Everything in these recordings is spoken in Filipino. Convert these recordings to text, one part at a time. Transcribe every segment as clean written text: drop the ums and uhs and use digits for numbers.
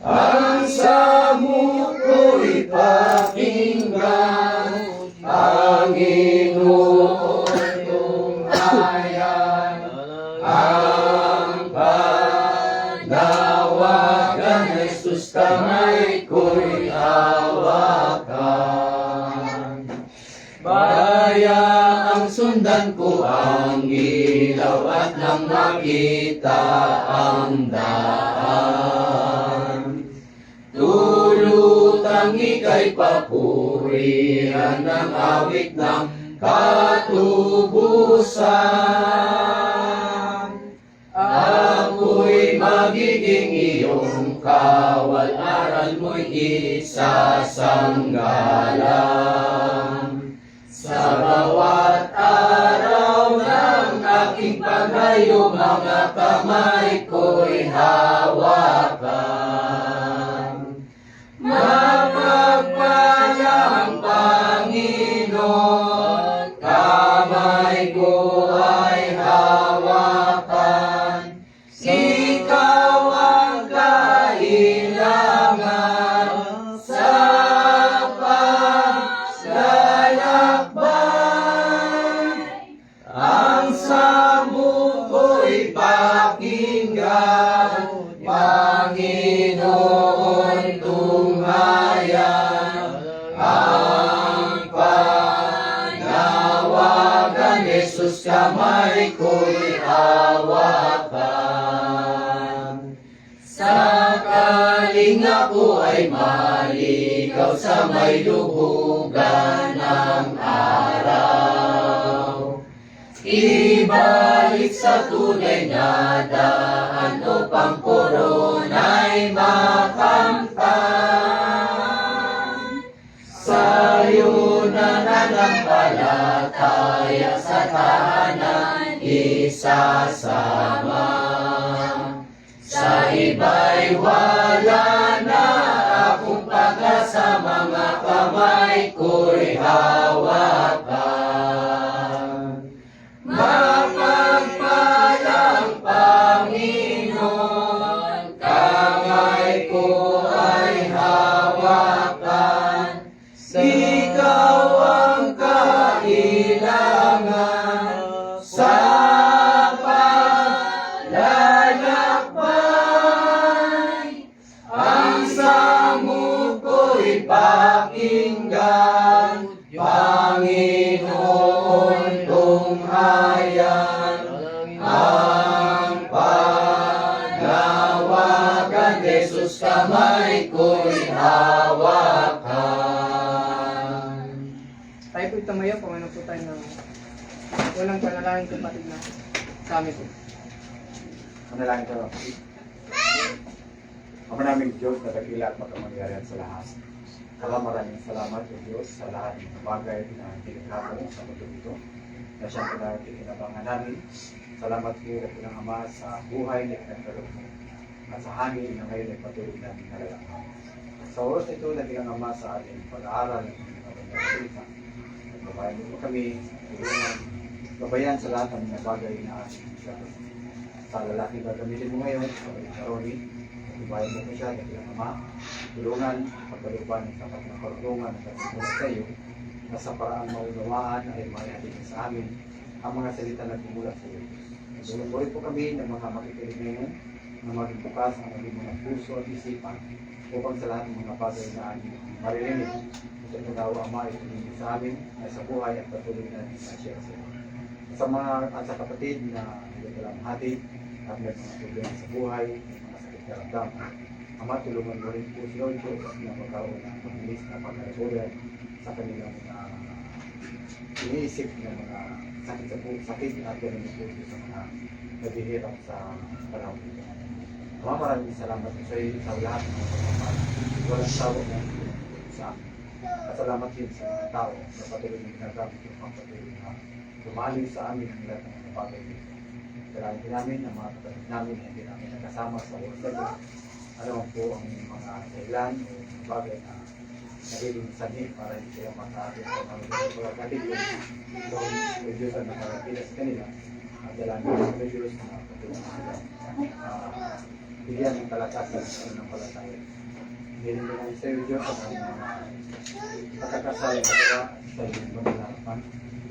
Ang samot ko'y pakinggan, Panginoon tunghayan. Ang panawagan, Jesus, kamay ko'y hawakan. Bayaang sundan ko ang ilaw at nang makita ang daan. Tulutang ika'y papurihan ng awit ng katubusan. Ako'y magiging iyong kawal, aral mo'y isasanggalang. Sa bawat araw ng aking paglayo, mga kamay ko'y hawakan. Mapagpala ang Panginoon, kamay ko ay hawakan. Ikaw ang kailangan sa ang samot ko'y pakinggan, Panginoon tunghayan. Ang panawagan, Jesus, kamay ko'y hawakan. Sakaling ako ay maligaw sa may lubugan ng araw, ibalik sa tunay na daan upang korona'y makamtan. Sa'yo na nanampalataya, sa tahanan isasama. Sa iba'y wala na akong pag-asa, mga kamay ko'y hawakan. Mapagpalang Panginoon, kamay ko ay hawakan. Ikaw ang kailangan sa paglalakbay. Ang samot ko'y pakinggan, Panginoon tunghayan. Ang panawagan, Jesus, kamay ko'y hawakan. Tayo po'y tumayo, pumano po tayo ng walang panalangin kapatid na sa amin po. Manalangin tayo. Ama namin Diyos na dakila at makamangyarihan sa lahat. Maraming salamat o Diyos sa lahat ng bagay na tinignan mo sa mundo ito, na siyempre na tinabangan namin. Salamat po at ng Ama sa buhay na pinagkaroon mo at sa hangin na ngayon ay patuloy namin nalalaman. Sa oras ito na bilang Ama sa ating pag-aaral ng mga salita, babayan mo kami, tulungan, babayan sa lahat ng mga bagay na ating gagawin. Sa lalaki na gamitin mo ngayon, sa Ronnie, babayan mo ko siya, bilang Ama, tulungan, pagkaluban ng sapat na karunungan at pagkaluban sa iyo, na sa paraang maunawaan ay mayayatin sa amin ang mga salita na tumula sa iyo. Tulungan po kami ng mga makikinig ngayon, na maging bukas ang aming mga puso at isipan upang sa lahat ng mga bagay na aming maririnig. Ito ang daw Ama, ito sa amin ay sa buhay at patuloy natin sa share sa iyo. Sa mga at sa kapatid na nagdalang hatid at may mga problema sa buhay, mga sakit na ramdaman, Ama, tulungan mo rin po sila Diyos na magkaroon ng pagbilis na pagkarabulan sa kanilang mga iniisip na mga sakit at ganun po sa mga naghihirap sa panahon ito. Ama, maraming salamat sa iyo sa lahat ng mga pagmamahal. Walang tawag na sa amin. At salamat din sa mga tao na patuloy na ginagamit yung pagpatuloy na lumaliw sa amin ang lahat ng mga bagay dito. Salamat din namin ang mga kapatid namin na hindi namin nakasama sa workshop. Ano po ang mga dahilan o bagay na nagiging sanhi para hindi sila makaagin sa mga kapatid ko. So, may Diyos ang nakakapila sa kanila. At dalangin ng Diyos na patuloy sila bigyan ng kalakasan sa pananampalataya. Hindi naman sa iyo, Diyos, ang mga pagkakasal na gawa sa iyong pangalaman.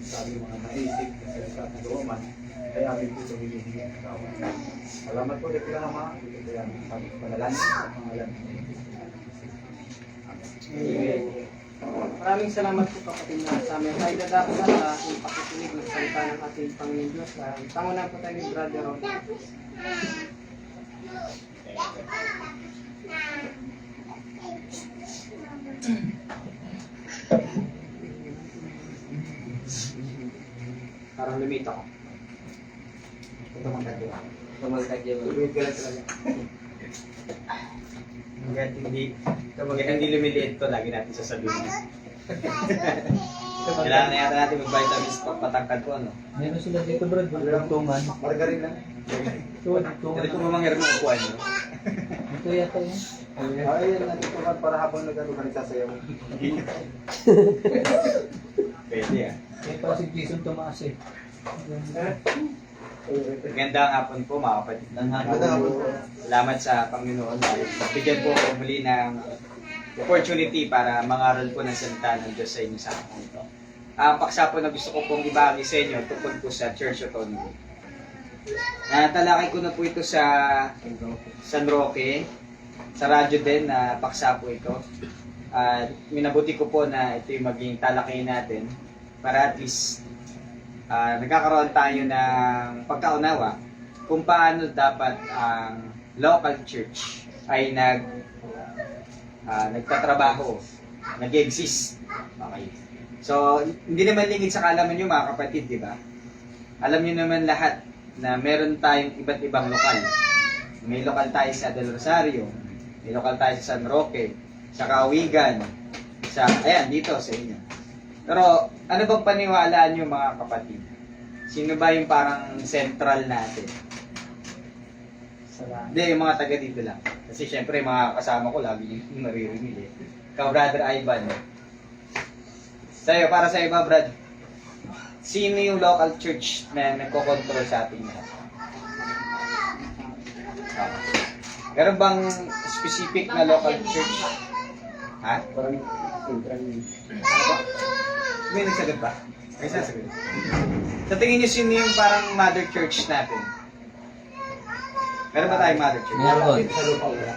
Sabi mga naisip na salita na gawa man, ay amin po tumilihin ang kawan. Salamat po, Dek Lama. Ito po yan sa panalangin sa pangalan ng Jesus. Amen. Maraming salamat po kapatid na sa amin. Ay dadako sa ating pakikinig ng salita ng ating Panginoon Diyos. Tangunan po tayo ni Brother Ron. Parang lumita ko. Tumangkad yun. Tumagkad yun. Tubig ka lang talaga. Kapag hindi lumiliit to, lagi natin sasabihin. Kailangan na yata natin mag-vitamins pag patangkad ko, ano? Meron sila dito, Brad. Tungan. Margarine lang. Dali ko mamangir ng upuan nyo. Ito yata yun. Ay, yan natin tumat para habang nagano ka nagsasayaw. Pwede ah. May pa si Jason Tomas eh. Magandang hapon po mga kapatid. Ano? Salamat sa Panginoon. Bigyan po ako muli ng opportunity para mangaral po ng salita ng Diyos sa inyo sa akin ito. Ang paksa po na gusto ko pong ibahagi sa inyo tungkol po sa Church Autonomy. Talakay ko na po ito sa San Roque, sa radyo din na paksa po ito. Minabuti ko po na ito yung maging talakay natin para at least nagkakaroon tayo ng pagkaunawa kung paano dapat ang local church ay nagtatrabaho, nag-exist. Okay. So, hindi naman lingid sa kaalaman nyo mga kapatid, di ba? Alam nyo naman lahat na meron tayong iba't ibang lokal. May lokal tayo sa Del Rosario, may lokal tayo sa San Roque, sa Kawigan, ayan, dito sa inyo. Pero, ano bang paniwalaan nyo mga kapatid? Sino ba yung parang central natin? Hindi, yung mga taga dito lang. Kasi syempre, mga kasama ko, lagi yung naririnig eh. Ikaw, Brother Ivan. Sa'yo, para sa iba, Brad, sino yung local church na nagko-control sa ating lahat? Meron bang specific na local church? Ha? Parang central yun. May nagsagot ba? May sasagot. Sa tingin niyo, sino yung parang mother church natin? Meron ba tayong mother church? Meron. Sa lupa wala.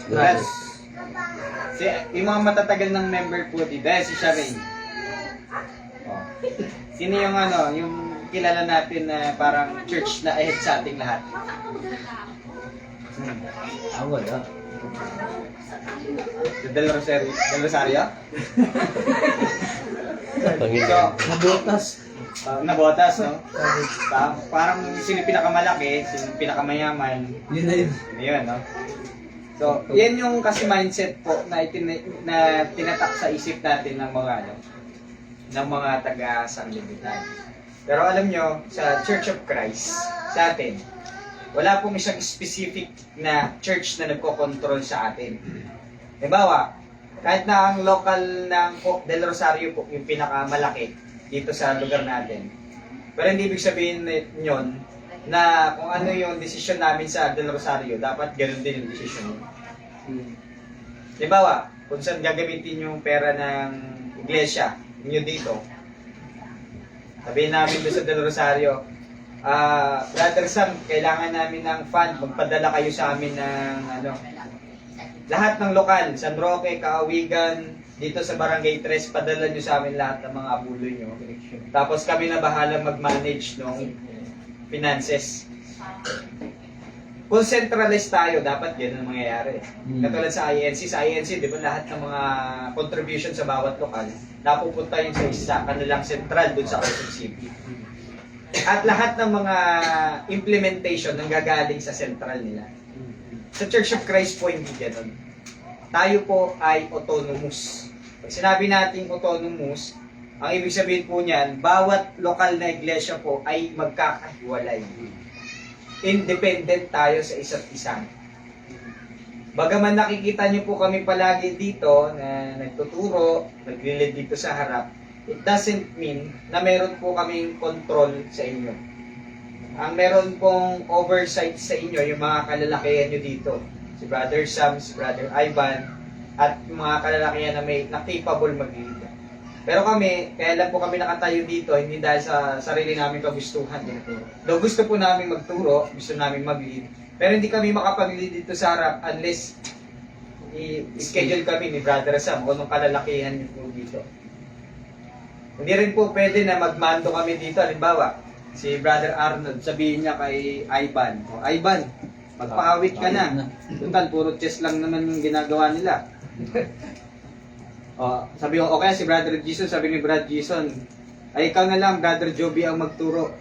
Yes. Yung mga matatagal ng member po dito, si Sharon. Oh. Sino yung yung kilala natin na parang church na ahead sa ating lahat? Wala. Del Rosario? Del Rosario? So, Nabutas. nabotas, no? Parang sino yung pinakamalaki, sino yung pinakamayaman, Yun na yun. yun, no? So, yan yung kasi mindset po na, na tinatak sa isip natin ng mga ng mga taga-sanglibutan. Pero alam nyo, sa Church of Christ, sa atin, wala pong isang specific na church na nagko-control sa atin. Halimbawa, kahit na ang local ng Del Rosario po, yung pinakamalaki dito sa lugar natin. Pero hindi ibig sabihin nyon na kung ano yung desisyon namin sa Del Rosario, dapat ganun din yung desisyon nyo. Halimbawa, kung saan gagamitin yung pera ng iglesia, nyo dito, sabihin namin doon sa Del Rosario, Brother Sam, kailangan namin ng fund, magpadala kayo sa amin ng lahat ng lokal, San Roque, Kaawigan, dito sa Barangay 3, padala nyo sa amin lahat ng mga abuloy nyo. Tapos kami na bahala mag-manage ng finances. Kung centralized tayo, dapat yan ang mangyayari. Katulad sa INC, di ba lahat ng mga contribution sa bawat lokal, napupunta yun sa isa, kanilang central dun sa Quezon City. At lahat ng mga implementation nanggagaling sa central nila. Sa Church of Christ po, hindi ganun. Tayo po ay autonomous. Pag sinabi natin autonomous, ang ibig sabihin po niyan, bawat lokal na iglesia po ay magkakahiwalay. Independent tayo sa isa't isa. Bagaman nakikita niyo po kami palagi dito na nagtuturo, naglilid dito sa harap, it doesn't mean na meron po kaming control sa inyo. ang meron pong oversight sa inyo, yung mga kalalakihan nyo dito. Si Brother Sam, si Brother Ivan, at yung mga kalalakihan na capable mag-lead. Pero kami, kaya lang po kami nakatayo dito, hindi dahil sa sarili namin kagustuhan. Though gusto po namin magturo, gusto namin mag-lead, pero hindi kami makapag-lead dito sa harap unless i-schedule kami ni Brother Sam o nung kalalakihan niyo po dito. Hindi rin po pwede na magmando kami dito. Halimbawa, si Brother Arnold, sabihin niya kay Ivan, o Ivan, magpaawit ka na. Total, puro chess lang naman yung ginagawa nila. Sabi ko, okay, si Brother Jason, sabi ni Brother Jason, ay ikaw na lang, Brother Joby ang magturo.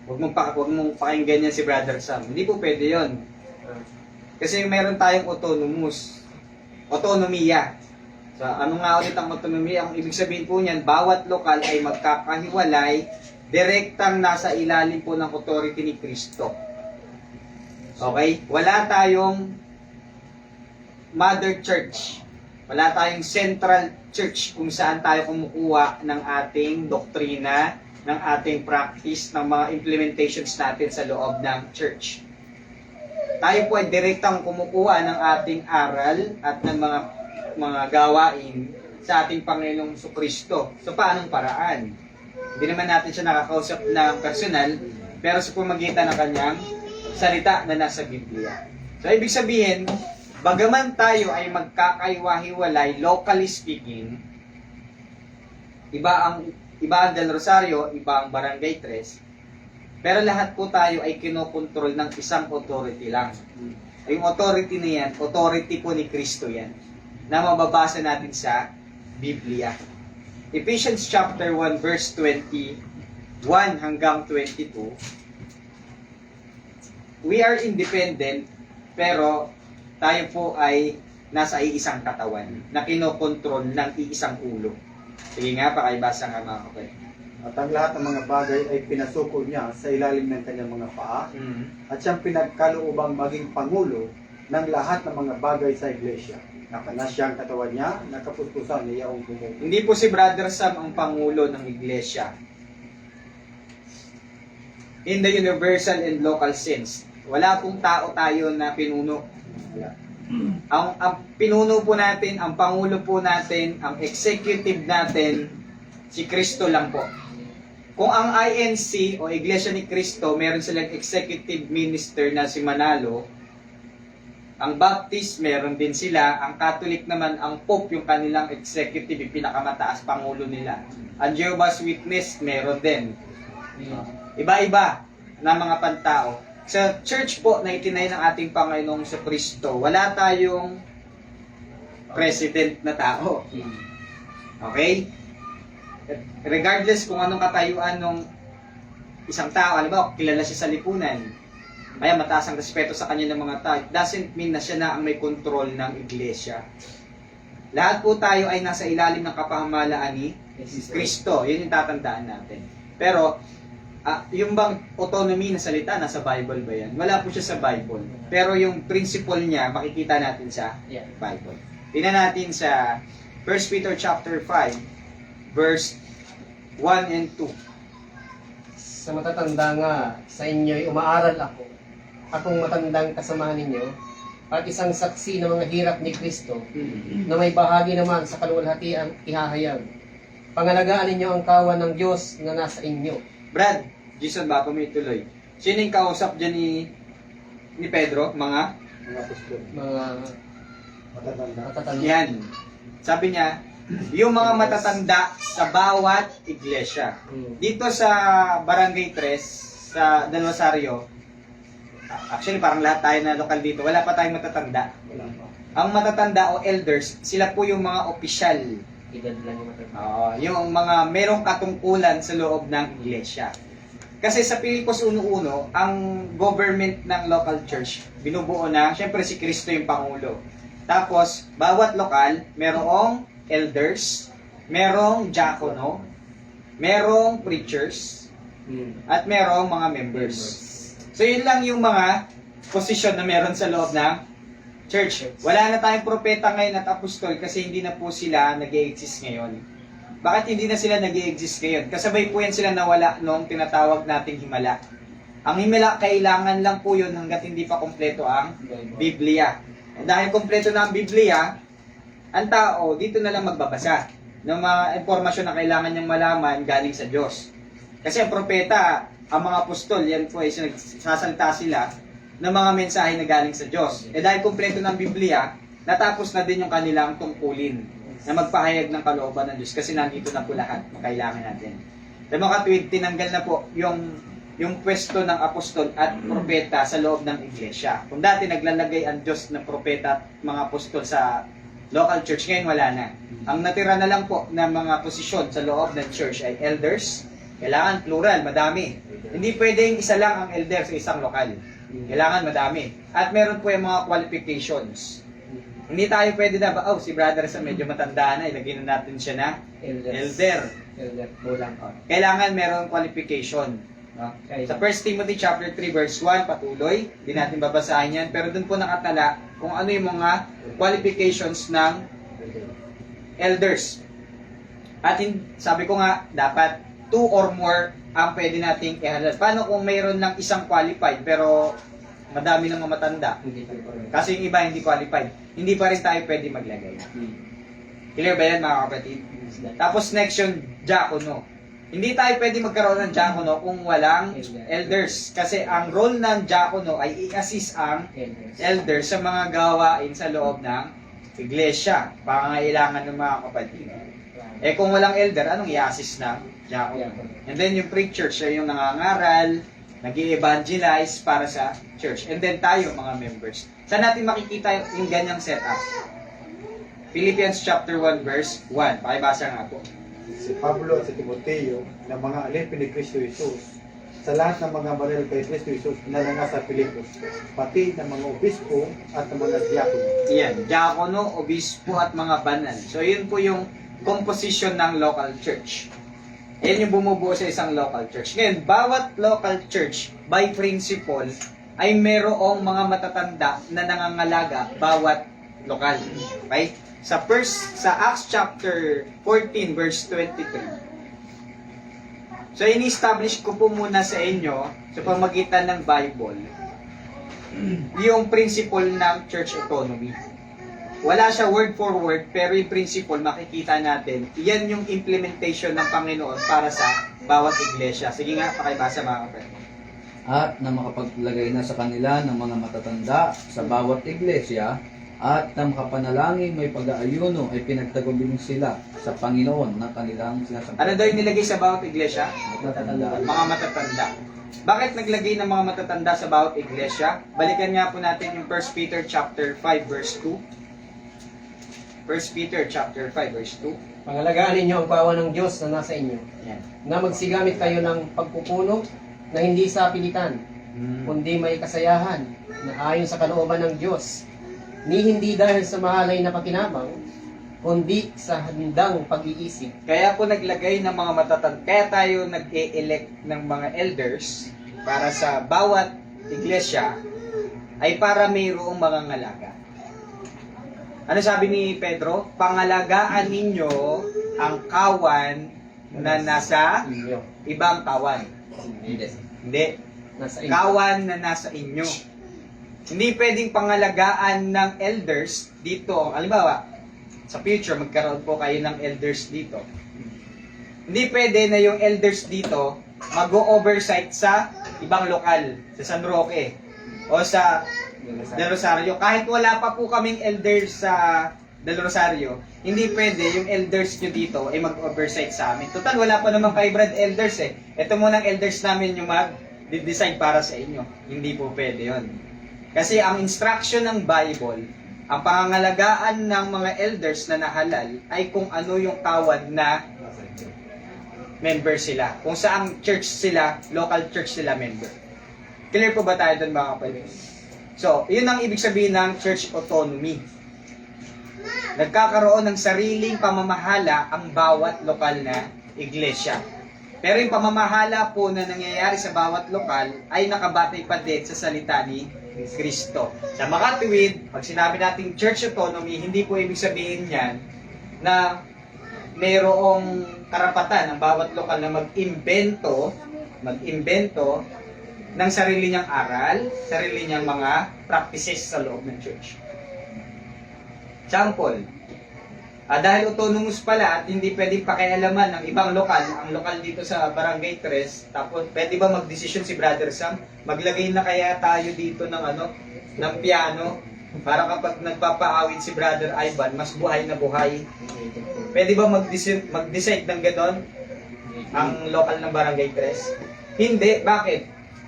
Huwag mong pakinggan yan si Brother Sam. Hindi po pwede yon. Kasi meron tayong autonomiya. So, ano nga ulit ang autonomiya? Ang ibig sabihin po niyan, bawat lokal ay magkakahiwalay, direktang nasa ilalim po ng authority ni Kristo. Okay? Wala tayong mother church. Wala tayong central church kung saan tayo kumukuha ng ating doktrina, ng ating practice, ng mga implementations natin sa loob ng church. Tayo po ay direktang kumukuha ng ating aral at ng mga gawain sa ating Panginoong Kristo. So, paanong paraan? Hindi naman natin siya nakakausap ng personal, pero sa pamagitan ng kanyang salita na nasa Biblia. So, ibig sabihin, bagaman tayo ay magkakaiwahiwalay, locally speaking, iba ang Del Rosario, iba ang Barangay 3, pero lahat po tayo ay kinokontrol ng isang authority lang. Yung authority na yan, authority po ni Kristo yan, na mababasa natin sa Biblia. Ephesians chapter 1 verse 21 hanggang 22, we are independent, pero tayo po ay nasa iisang katawan na kinokontrol ng iisang ulo. Sige nga, pakibasa nga mga kapatid. At ang lahat ng mga bagay ay pinasuko niya sa ilalim ng kanyang mga paa, at siyang pinagkaloobang maging pangulo ng lahat ng mga bagay sa iglesia. Na siyang katawan niya, nakapuspusan niya ang bumubuo. Hindi po si Brother Sam ang pangulo ng iglesia. In the universal and local sense, wala pong tao tayo na pinuno. Ang pinuno po natin, ang pangulo po natin, ang executive natin, si Kristo lang po. Kung ang INC o Iglesia ni Cristo, meron silang executive minister na si Manalo, ang Baptist, meron din sila, ang Catholic naman, ang Pope, yung kanilang executive, yung pinakamataas pangulo nila. Ang Jehovah's Witness, meron din. Iba-iba na mga pantao. Sa church po na itinay ng ating Panginoong Kristo, wala tayong president na tao. Okay? Regardless kung anong katayuan ng isang tao, alam mo, kilala siya sa lipunan, kaya mataas ang respeto sa kanya ng mga tao, it doesn't mean na siya na ang may control ng iglesia. Lahat po tayo ay nasa ilalim ng kapahamalaan ni Kristo. Yun yung tatandaan natin. Pero, yung bang autonomy na salita, nasa Bible ba yan? Wala po siya sa Bible. Pero yung principle niya, makikita natin sa Bible. Tingnan natin sa 1 Peter chapter 5, verse 1 and 2. Sa matatanda nga, sa inyo'y umaaral ako, akong matandang kasamahan ninyo, at isang saksi ng mga hirap ni Kristo, na may bahagi naman sa kaluwalhatiang ihahayag. Pangalagaan ninyo ang kawan ng Diyos na nasa inyo. Brad, Jason, baka may tuloy. Sino yung kausap dyan ni Pedro? Mga apostol, Mga matatanda. matatanda. Yan. Sabi niya, yung mga matatanda sa bawat iglesia. Dito sa Barangay 3, sa Del Rosario, actually parang lahat tayo na lokal dito, wala pa tayong matatanda. Wala pa. Ang matatanda o elders, sila po yung mga opisyal. Edad lang yung matatanda. Yung mga merong katungkulan sa loob ng iglesia. Kasi sa Pilipos 1:1, ang government ng local church, binubuo na, syempre si Kristo yung pangulo. Tapos, bawat lokal, merong elders, merong diakono, merong preachers, at merong mga members. So, yun lang yung mga posisyon na meron sa loob ng church. Wala na tayong propeta ngayon at apostol kasi hindi na po sila nag-i-exist ngayon. Bakit hindi na sila nag-i-exist ngayon? Kasabay po yan sila nawala noong tinatawag nating himala. Ang kailangan lang po yun hanggat hindi pa kompleto ang Biblia. Dahil kompleto na ang Biblia, ang tao dito na lang magbabasa ng mga impormasyon na kailangan niyang malaman galing sa Diyos. Kasi ang propeta, ang mga apostol, yan po ay nagsasalita sila ng mga mensahe na galing sa Diyos. Dahil kompleto ng Biblia, natapos na din yung kanilang tungkulin na magpahayag ng kalooban ng Diyos kasi nandito na po lahat na kailangan natin. Sa mga katwid, tinanggal na po yung pwesto ng apostol at propeta sa loob ng iglesia. Kung dati naglalagay ang Diyos ng propeta at mga apostol sa local church, ngayon wala na. Ang natira na lang po ng mga posisyon sa loob ng church ay elders. Kailangan plural, madami. Hindi pwedeng isa lang ang elder sa isang lokal. Kailangan madami. At meron po yung mga qualifications. Hindi tayo pwede na ba, si brother sa medyo matanda na, ilagay na natin siya na elder. Kulang ka. Kailangan meron qualification. No? Sa 1 Timothy chapter 3 verse 1, patuloy, hindi natin babasahin yan, pero dun po nakatala kung ano yung mga qualifications ng elders. At sabi ko nga, dapat 2 or more ang pwede nating ihalal. Paano kung mayroon lang isang qualified pero madami ng mamatanda? Kasi yung iba hindi qualified. Hindi pa rin tayo pwede maglagay. Clear ba yan mga kapatid? Tapos next yung diakono. Hindi tayo pwede magkaroon ng diakono kung walang elders. Kasi ang role ng diakono ay i-assist ang elders sa mga gawain sa loob ng iglesia. Pangangailangan ng mga kapatid. Kung walang elder, anong i-assist ng diakono? And then yung preacher, siya yung nangangaral, nag-i-evangelize para sa church. And then tayo, mga members. Saan natin makikita yung ganyang setup? Philippians chapter 1 verse 1. Pakibasa nga po. Si Pablo at si Timoteo na mga alipin ni Kristo Jesus sa lahat ng mga banal kay Kristo Jesus na nasa Pilipos, pati ng mga obispo at ng mga diakono. Yan, diakono, obispo at mga banal. So yun po yung composition ng local church. Yan yung bumubuo sa isang local church. Ngayon, bawat local church, by principle, ay merong mga matatanda na nangangalaga bawat lokal. Okay? Sa Acts chapter 14 verse 23. So ini-establish ko po muna sa inyo sa pamagitan ng Bible yung principle ng church autonomy. Wala siya word for word, pero yung principle makikita natin, yan yung implementation ng Panginoon para sa bawat iglesia. Sige nga, pakibasa mga kapatid. At na makapaglagay na sa kanila ng mga matatanda sa bawat iglesia at na makapanalangin may pag-aayuno ay pinagtagubilin sila sa Panginoon na kanilang sinasabi. Ano daw yung nilagay sa bawat iglesia? Matatanda. Mga matatanda. Bakit naglagay ng mga matatanda sa bawat iglesia? Balikan nga po natin yung 1 Peter chapter 5 verse 2. 1 Peter chapter 5 verse 2. Pangalagaan ninyo ang kawan ng Diyos na nasa inyo, Yan. na magsigamit kayo ng pagpupuno na hindi sa pilitan, kundi may kasayahan na ayon sa kalooban ng Diyos, ni hindi dahil sa mahalay na pakinabang, kundi sa handang pag-iisip. Kaya po naglagay ng mga matatanda. Kaya tayo nag-e-elect ng mga elders para sa bawat iglesia ay para mayroong mga ngalaga. Ano sabi ni Pedro? Pangalagaan ninyo ang kawan na nasa Inyo. ibang kawan. Hindi. Nasa inyo. Kawan na nasa inyo. Hindi pwedeng pangalagaan ng elders dito. Halimbawa, sa future, magkaroon po kayo ng elders dito. Hindi pwede na yung elders dito mag-o-oversight sa ibang lokal, sa San Roque, o sa Del Rosario. Kahit wala pa po kaming elders sa Del Rosario, hindi pwede yung elders nyo dito ay mag-oversight sa amin. Total, wala pa naman kay Brad elders eh. Ito munang elders namin yung mag-decide para sa inyo. Hindi po pwede yun. Kasi ang instruction ng Bible, ang pangangalagaan ng mga elders na nahalal ay kung ano yung kawan na member sila. Kung saang church sila, local church sila member. Clear po ba tayo doon mga kapatid? So, yun ang ibig sabihin ng church autonomy. Nagkakaroon ng sariling pamamahala ang bawat lokal na iglesia. Pero yung pamamahala po na nangyayari sa bawat lokal ay nakabatay pa din sa salita ni Kristo. Sa makatuwid, pag sinabi nating church autonomy, hindi po ibig sabihin yan na mayroong karapatan ng bawat lokal na mag-imbento ng sarili niyang aral, sarili niyang mga practices sa loob ng church. Example, dahil autonomous pala at hindi pwedeng pakialaman ng ibang lokal, ang lokal dito sa Barangay 3, tapos pwede ba magdesisyon si Brother Sam? Maglagay na kaya tayo dito ng ng piano para kapag nagpapaawit si Brother Ivan, mas buhay na buhay. Pwede ba mag-decide ng gano'n ang lokal ng Barangay 3? Hindi. Bakit?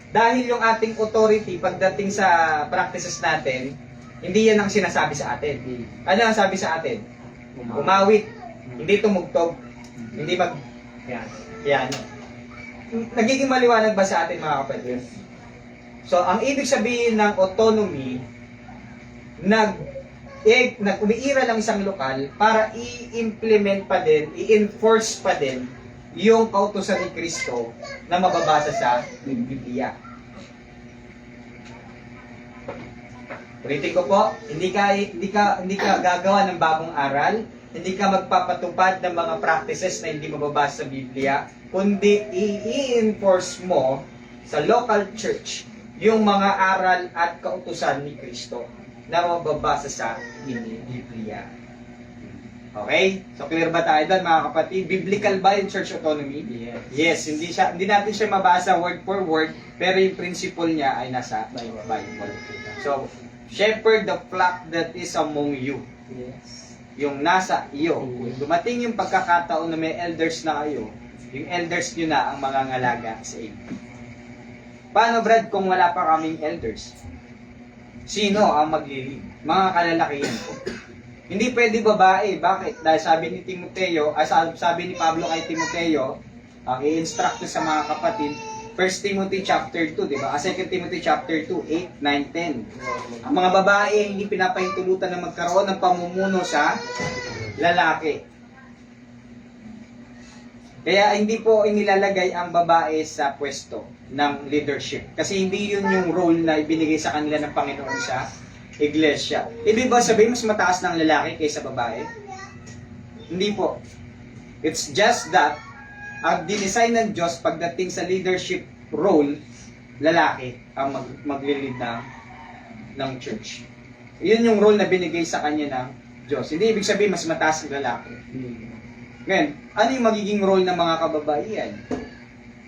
Dahil yung ating authority pagdating sa practices natin, hindi yan ang sinasabi sa atin. Ano ang sabi sa atin? Umawit, hindi tumugtog, hindi yan. Nagiging maliwanag ba sa atin mga kapatid? So, ang ibig sabihin ng autonomy, umiiral ang isang lokal para i-implement pa din, i-enforce pa din yung kautusan ni Kristo na mababasa sa Biblia. Ulitin ko po, hindi ka gagawa ng bagong aral, hindi ka magpapatupad ng mga practices na hindi mababasa sa Biblia, kundi i-enforce mo sa local church yung mga aral at kautusan ni Kristo na mababasa sa Biblia. Okay? So clear ba tayo doon mga kapatid? Biblical ba yung church autonomy? Yes. Hindi natin siya mabasa word for word, pero yung principle niya ay nasa Bible. So, shepherd the flock that is among you. Yes. Yung nasa iyo. Dumating yung pagkakataon na may elders na kayo, yung elders nyo na ang mga ngalaga sa inyo. Paano, Brad, kung wala pa kaming elders? Sino ang maglilid? Mga kalalakihan ko. Hindi pwede babae. Bakit? Dahil sabi ni sabi ni Pablo kay Timoteo, ang i-instruct sa mga kapatid, 1 Timothy chapter 2, di ba? 2 Timothy chapter 2, 8, 9, 10. Ang mga babae hindi pinapahintulutan na magkaroon ng pamumuno sa lalaki. Kaya hindi po inilalagay ang babae sa pwesto ng leadership. Kasi hindi yun yung role na ibinigay sa kanila ng Panginoon sa iglesia. Ibig ba sabihin mas mataas ng lalaki kaysa babae? Hindi po. It's just that ang dinesign ng Diyos pagdating sa leadership role, lalaki ang maglilid ng church. Yun yung role na binigay sa kanya ng Diyos. Hindi ibig sabihin mas mataas ang lalaki. Ngayon, ano yung magiging role ng mga kababaihan?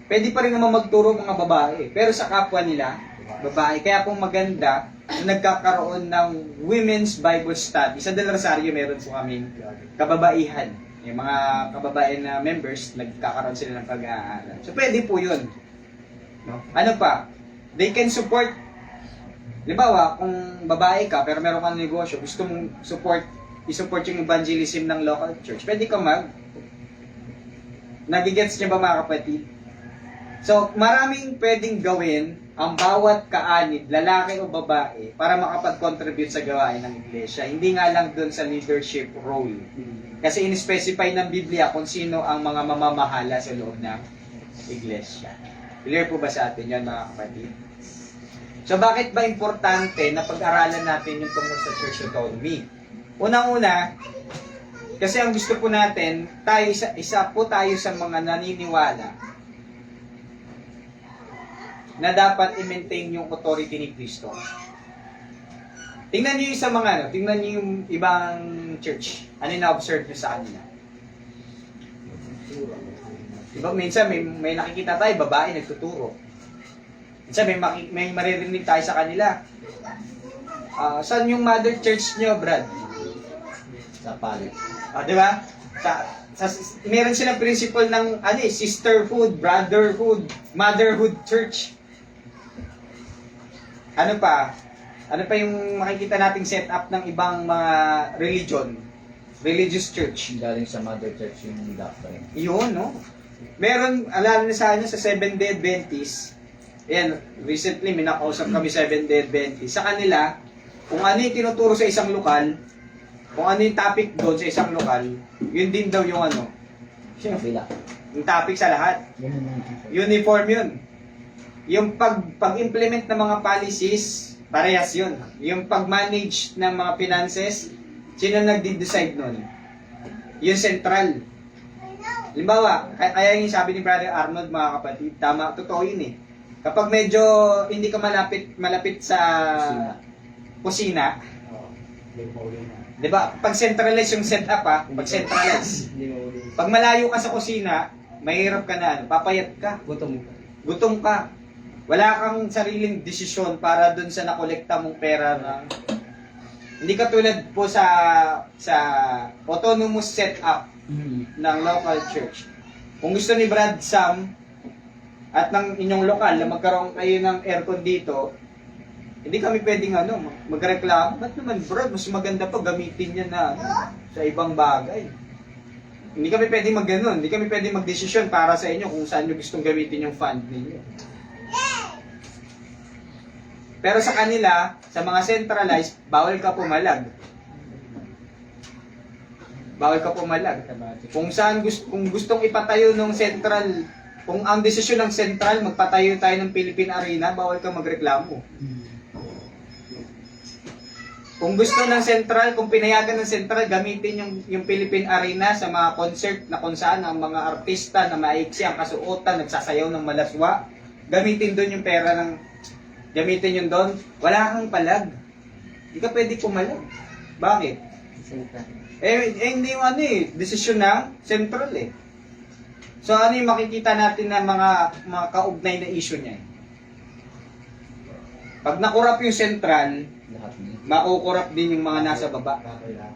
Pwede pa rin naman magturo mga babae, pero sa kapwa nila, babae. Kaya kung maganda, nagkakaroon ng Women's Bible Study. Sa Del Rosario, meron po kaming kababaihan. Yung mga kababayan na members, nagkakaroon sila ng pag-aaral. So, pwede po yun. No? Ano pa? They can support. Halimbawa, kung babae ka, pero meron kang negosyo, gusto mong i-support yung evangelism ng local church, pwede ka nagigets niya ba mga kapatid? So, maraming pwedeng gawin ang bawat kaanib, lalaki o babae, para makapag-contribute sa gawain ng iglesia. Hindi nga lang dun sa leadership role. Kasi in-specify ng Biblia kung sino ang mga mamamahala sa loob ng iglesia. Clear po ba sa atin yan mga kapatid? So bakit ba importante na pag-aralan natin yung tungkol sa church autonomy? Unang-una, kasi ang gusto po natin, isa po tayo sa mga naniniwala na dapat i-maintain yung authority ni Kristo. Tingnan niyo yung sa tingnan niyo yung ibang church. Ano yung na-observe niyo sa kanila? Diba, minsan may nakikita tayo, babae nagtuturo. Minsan may maririnig tayo sa kanila. Saan yung mother church niyo, Brad? Sa palit. Diba? Meron silang principle ng sisterhood, brotherhood, motherhood church. Ano pa yung makikita nating setup ng ibang mga religious church? Galing sa mother church yung doctrine. Yun, no? Meron, alala na sa Seventh-day Adventist, ayan, recently may nakausap kami Seventh-day Adventist. Sa kanila, kung ano yung tinuturo sa isang lokal, kung ano yung topic doon sa isang lokal, yun din daw yung yung topic sa lahat. Uniform yun. Yung pag-implement ng mga policies, parehas yun. Yung pag-manage ng mga finances, sino nagde-decide nun? Yung central. Halimbawa, kaya yung sabi ni Brother Arnold, mga kapatid, tama, totoo yun eh. kapag medyo hindi ka malapit sa kusina, Hindi ko mauli na. 'di ba? Pag centralize yung setup pag centralize. Hindi mo uli. Pag malayo ka sa kusina, mahirap ka na, papayat ka, Gutom ka. gutom ka. Wala kang sariling desisyon para dun sa nakolekta mong pera na hindi katulad po sa autonomous setup ng local church. Kung gusto ni Brad Sam at ng inyong lokal na magkaroon kayo ng aircon dito, hindi kami pwedeng magreklamo. Ba't naman Brad, mas maganda pa gamitin niya na sa ibang bagay. Hindi kami pwedeng mag-ganon. Hindi kami pwedeng mag-desisyon para sa inyo kung saan nyo gustong gamitin yung fund ninyo. Pero sa kanila, sa mga centralized, bawal ka pumalag. Bawal ka pumalag. Kung saan kung gustong ipatayo ng central, kung ang desisyon ng central, magpatayo tayo ng Philippine Arena, bawal ka magreklamo. Kung gusto ng central, kung pinayagan ng central, gamitin yung Philippine Arena sa mga concert na kung saan ang mga artista na maiksi ang kasuotan, nagsasayaw ng malaswa, gamitin doon yung pera gamitin yun doon, wala kang palag. Hindi ka pwede pumalag. Bakit? Hindi yung desisyon ng central So ano yung makikita natin na mga kaugnay na issue niya? Pag nakurap yung central, Lahat niya. makukurap din yung mga nasa baba. Kaya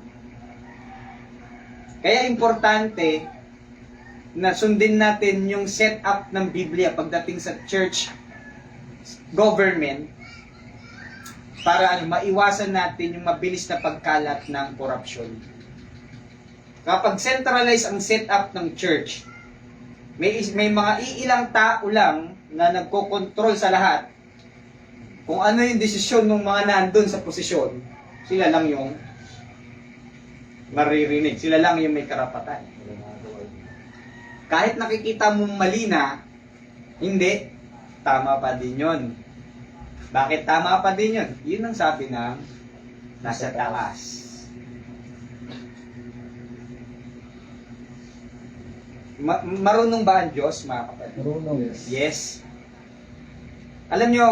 Kaya importante na sundin natin yung setup ng Biblia pagdating sa church government para maiwasan natin yung mabilis na pagkalat ng korupsyon. Kapag centralize ang setup ng church, may mga iilang tao lang na nagkokontrol sa lahat. Kung ano yung desisyon ng mga nandun sa posisyon, sila lang yung maririnig. Sila lang yung may karapatan. Kahit nakikita mo mali na, hindi, tama pa din yun. Bakit tama pa din yun? Yun ang sabi ng nasa taas. Marunong ba ang Diyos, mga kapatid? Marunong. Yes. Alam nyo,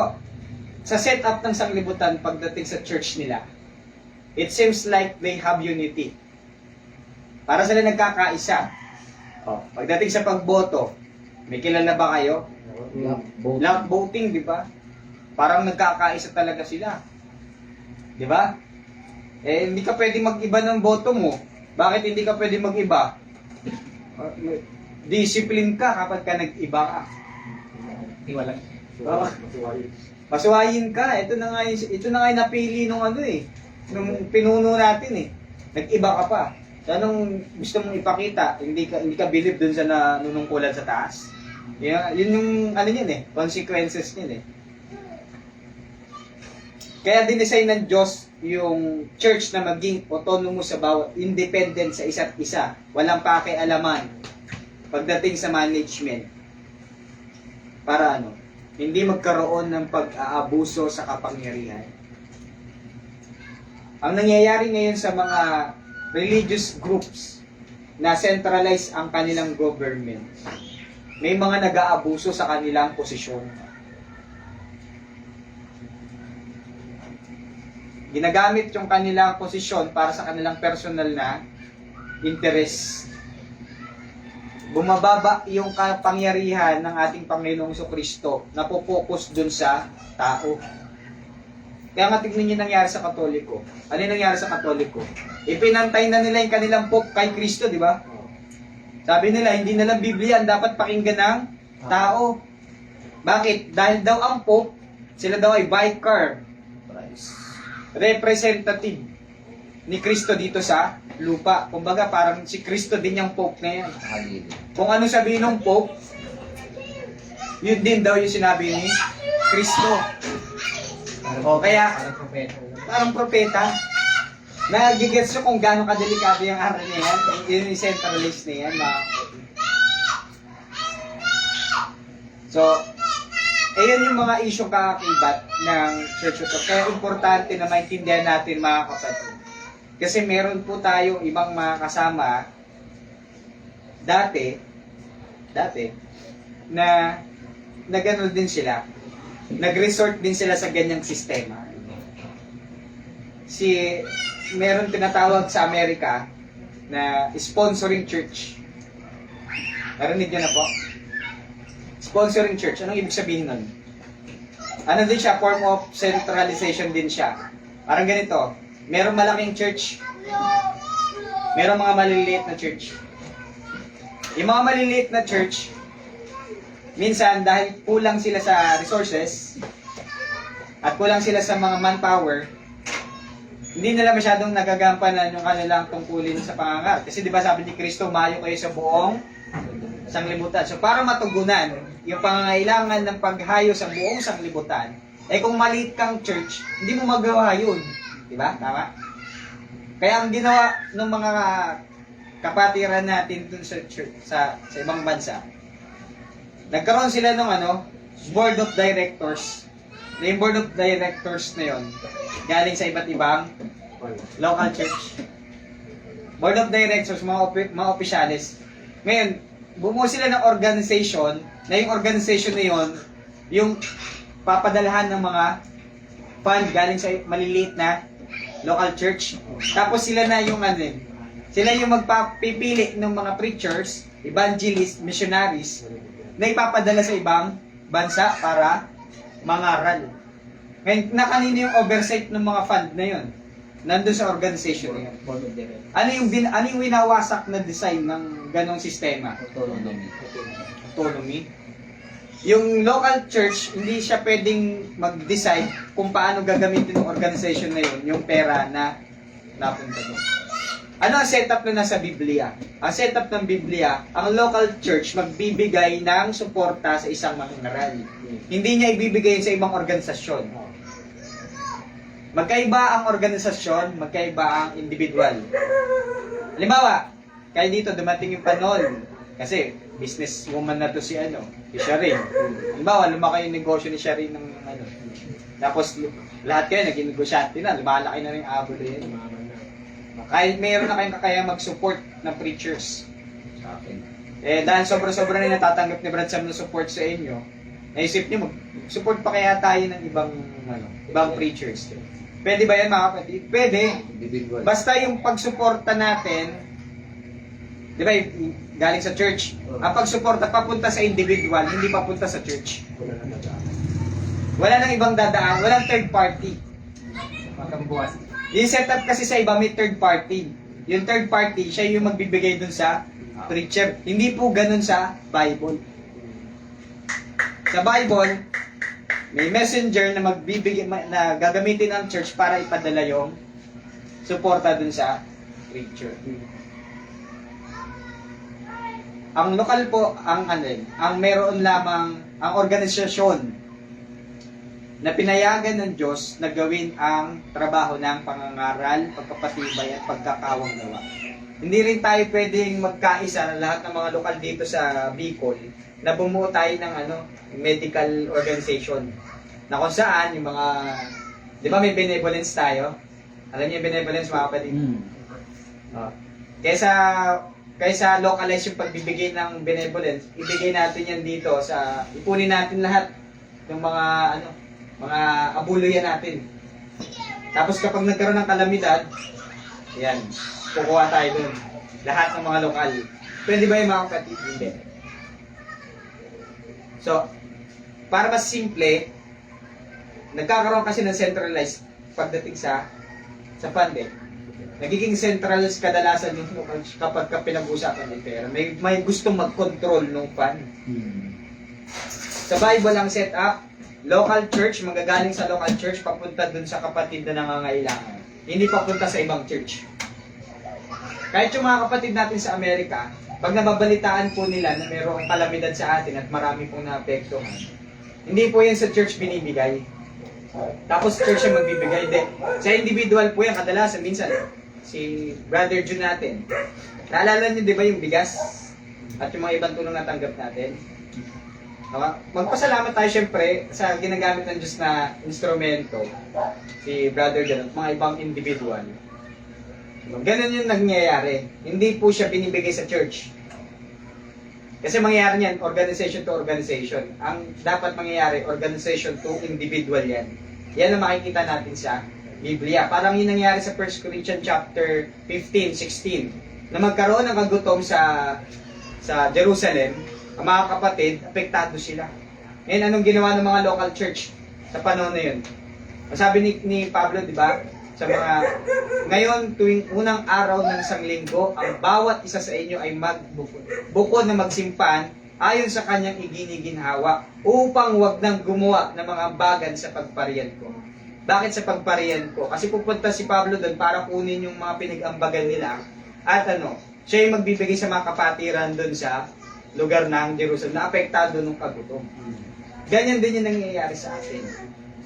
sa setup ng sanglibutan pagdating sa church nila, it seems like they have unity. Para sila nagkakaisa. Pagdating sa pagboto, may kilala ba kayo? Block voting, di ba? Parang nagkakaisa talaga sila. Di ba? Hindi ka pwede mag-iba ng boto mo. Bakit hindi ka pwede mag-iba? Discipline ka kapag ka nag-iba ka. Iwala. Pasuwayin ka. Ito na nga yung napili nung nung pinuno natin Nag-iba ka pa. So, anong gusto mong ipakita? Hindi ka believe dun sa nanunungkulan sa taas. Yun yung consequences niyan Kaya dinesign ng Diyos yung church na maging autonomous sa bawat, independent sa isa't isa. Walang pakialaman pagdating sa management. Para hindi magkaroon ng pag-aabuso sa kapangyarihan. Ang nangyayari ngayon sa mga religious groups na centralize ang kanilang government, may mga nag-aabuso sa kanilang posisyon. Ginagamit yung kanilang posisyon para sa kanilang personal na interest. Bumababa yung kapangyarihan ng ating Panginoong Jesucristo na po-focus dun sa tao. Kaya nga tignan nyo nangyari sa Katoliko. Ano yung nangyari sa Katoliko? Ipinantay na nila yung kanilang Pope kay Kristo, di ba? Sabi nila, hindi na lang Biblia ang dapat pakinggan ng tao. Bakit? Dahil daw ang Pope, sila daw ay vicar, representative ni Kristo dito sa lupa. Kumbaga, parang si Kristo din yung Pope na yan. Kung ano sabihin ng Pope, yun din daw yung sinabi ni Kristo. Kaya, parang propeta. Nagigets nyo kung gaano kadelikado yung aral na yan. Yun yung centralist na yan. So, ayan yung mga isyong kakakibat ng Church of God. Kaya importante na maintindihan natin, mga kapatid. Kasi meron po tayong ibang mga kasama dati na gano'n din sila. nag-resort din sila sa ganyang sistema. Meron tinatawag sa Amerika na sponsoring church. Narinig niyo na po? Sponsoring church. Anong ibig sabihin nun? Ano din siya? Form of centralization din siya. Parang ganito. Merong malaking church. Merong mga maliliit na church. Yung mga maliliit na church, minsan dahil kulang sila sa resources at kulang sila sa mga manpower, hindi nila masyadong nagagampanan yung kanilang tungkulin sa pangangaral. Kasi di ba sabi ni Kristo, mayo kayo sa buong sanglibutan. So para matugunan yung pangangailangan ng paghayo sa buong sanglibutan, kung maliit kang church, hindi mo magawa yun. Di ba? Tama? Kaya ang ginawa ng mga kapatiran natin dun sa church, sa ibang bansa, nagkaroon sila ng board of directors. Yung board of directors na yon, galing sa iba't ibang local church. Board of directors, mga opisyalis. Ngayon, bumuo sila ng organization, na yung organization na yon, yung papadalahan ng mga fund galing sa maliliit na local church. Tapos sila na yung sila yung magpapipili ng mga preachers, evangelists, missionaries, na ipapadala sa ibang bansa para mangaral. Ngayon, na kanino yung oversight ng mga fund na yun? Nandun sa organization na yun. Ano yung winawasak na design ng ganong sistema? Autonomy. Yung local church, hindi siya pwedeng mag-decide kung paano gagamitin ng organization na yun, yung pera na napunta doon. Ano ang setup na nasa Biblia? Ang setup ng Biblia, ang local church magbibigay ng suporta sa isang mangangaral. Hindi niya ibibigay sa ibang organisasyon. Magkaiba ang organisasyon, magkaiba ang individual. Halimbawa, kaya dito dumating yung panahon, kasi businesswoman na to si Sharin. Halimbawa, lumaki yung negosyo ni Sharin ng tapos lahat kayo naging negosyante na, lumalaki na rin abot yan. Kahit mayroon na kayong kakaya mag-support ng preachers. Dahil sobra-sobra na natatanggap ni Brad Sam ng support sa inyo, naisip niyo mag-support pa kaya tayo ng ibang preachers. Pwede ba yan mga kapatid? Pwede. Basta yung pagsuporta natin, di ba, galing sa church. Ang pagsuporta papunta sa individual, hindi papunta sa church. Wala nang ibang dadaan, walang third party. Magkambuas. Yung setup kasi sa iba may third party. Yung third party, siya yung magbibigay dun sa preacher. Hindi po ganun sa Bible. Sa Bible, may messenger na magbibigay na gagamitin ng church para ipadala yung suporta dun sa preacher. Ang lokal po, ang meron lamang ang organisasyon na pinayagan ng Diyos na gawin ang trabaho ng pangangaral, pagpapatibay at pagkakawang gawa. Hindi rin tayo pwedeng magkaisa na lahat ng mga lokal dito sa Bicol na bumuo tayo ng medical organization. Na kung saan yung mga, di ba may benevolence tayo? Alam niyo yung benevolence mga kapatid? Kaysa localize yung pagbibigay ng benevolence, ibigay natin yan dito ipunin natin lahat ng mga mga abuluyan natin. Tapos kapag nagkaroon ng kalamidad, yan, kukuha tayo dun. Lahat ng mga lokal. Pwede ba yung mga kapatid? Hindi. So, para mas simple, nagkakaroon kasi ng centralized pagdating sa funding. Nagiging centralized kadalasan yung kapag pinag-usapan ng pera. May gustong mag-control ng fund. Sa Bible ang setup, local church, magagaling sa local church, papunta dun sa kapatid na nangangailangan. Hindi papunta sa ibang church. Kahit yung mga kapatid natin sa Amerika, pag nababalitaan po nila na mayroong kalamidad sa atin at marami pong naapektuhan, hindi po yan sa church binibigay. Tapos church yung magbibigay. Sa individual po yan, kadalasan minsan, si Brother Jun natin. Naalala niyo di ba yung bigas? At yung mga ibang tulong na tanggap natin? Magpasalamat tayo syempre sa ginagamit ng Diyos na instrumento, si Brother Jun at mga ibang individual. Ganun yung nangyayari. Hindi po siya binibigay sa church. Kasi mangyayari niyan, organization to organization. Ang dapat mangyayari, organization to individual yan. Yan ang makikita natin sa Biblia. Parang yun nangyari sa 1 Corinthians chapter 15, 16, na magkaroon ng kagutom sa Jerusalem, ang mga kapatid, apektado sila. Ngayon, anong ginawa ng mga local church sa panahon na yun? Sabi ni Pablo, di ba? Sa mga, ngayon, tuwing unang araw ng isang linggo, ang bawat isa sa inyo ay bukod na magsimpan, ayon sa kanyang iginiginhawa, upang wag nang gumawa ng mga bagan sa pagparian ko. Bakit sa pagparian ko? Kasi pupunta si Pablo doon para kunin yung mga pinag-ambagan nila, at siya yung magbibigay sa mga kapatiran doon sa lugar ng Jerusalem na apektado ng kagutom. Ganyan din yung nangyayari sa atin.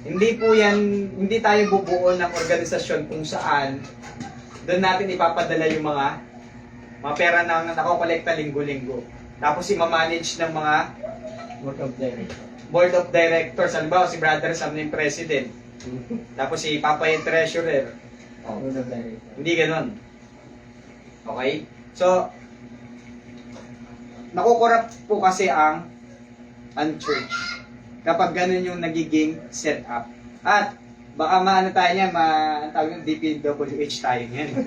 Hindi tayo bubuo ng organisasyon kung saan doon natin ipapadala yung mga pera na nakokolekta linggo-linggo. Tapos i-manage ng mga board of directors. Halimbawa, si Brother Sam yung president. Tapos si Papa yung treasurer. Hindi ganon. Okay? So, nakukorrupt po kasi ang church kapag ganun yung nagiging setup. At baka maano tayo niya, tawag yung DPWH tayo niyan.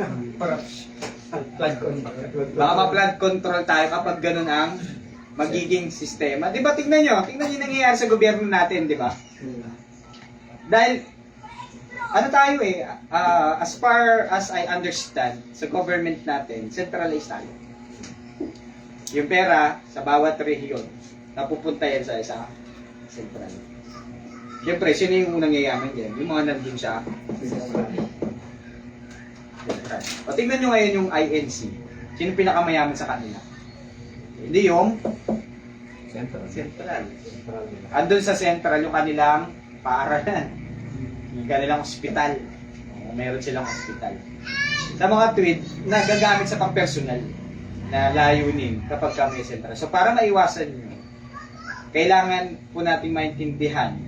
Baka ma-flood control tayo kapag ganun ang magiging sistema. Di ba, tingnan nyo yung nangyayari sa gobyerno natin, di ba? Dahil, tayo as far as I understand, sa government natin, centralized tayo. Yung pera sa bawat rehiyon, napupunta yan sa isa central. Siyempre, sino yung unang yayaman dyan? Yung mga nandun sa central. O tingnan nyo ngayon yung INC. Sino pinakamayaman sa kanila? Hindi yung central. Andun sa central yung kanilang paaralan. Yung kanilang ospital. Meron silang ospital. Sa mga tweet, nagagamit sa pang-personal na layunin kapag kami central. So para maiwasan nyo, kailangan po natin maintindihan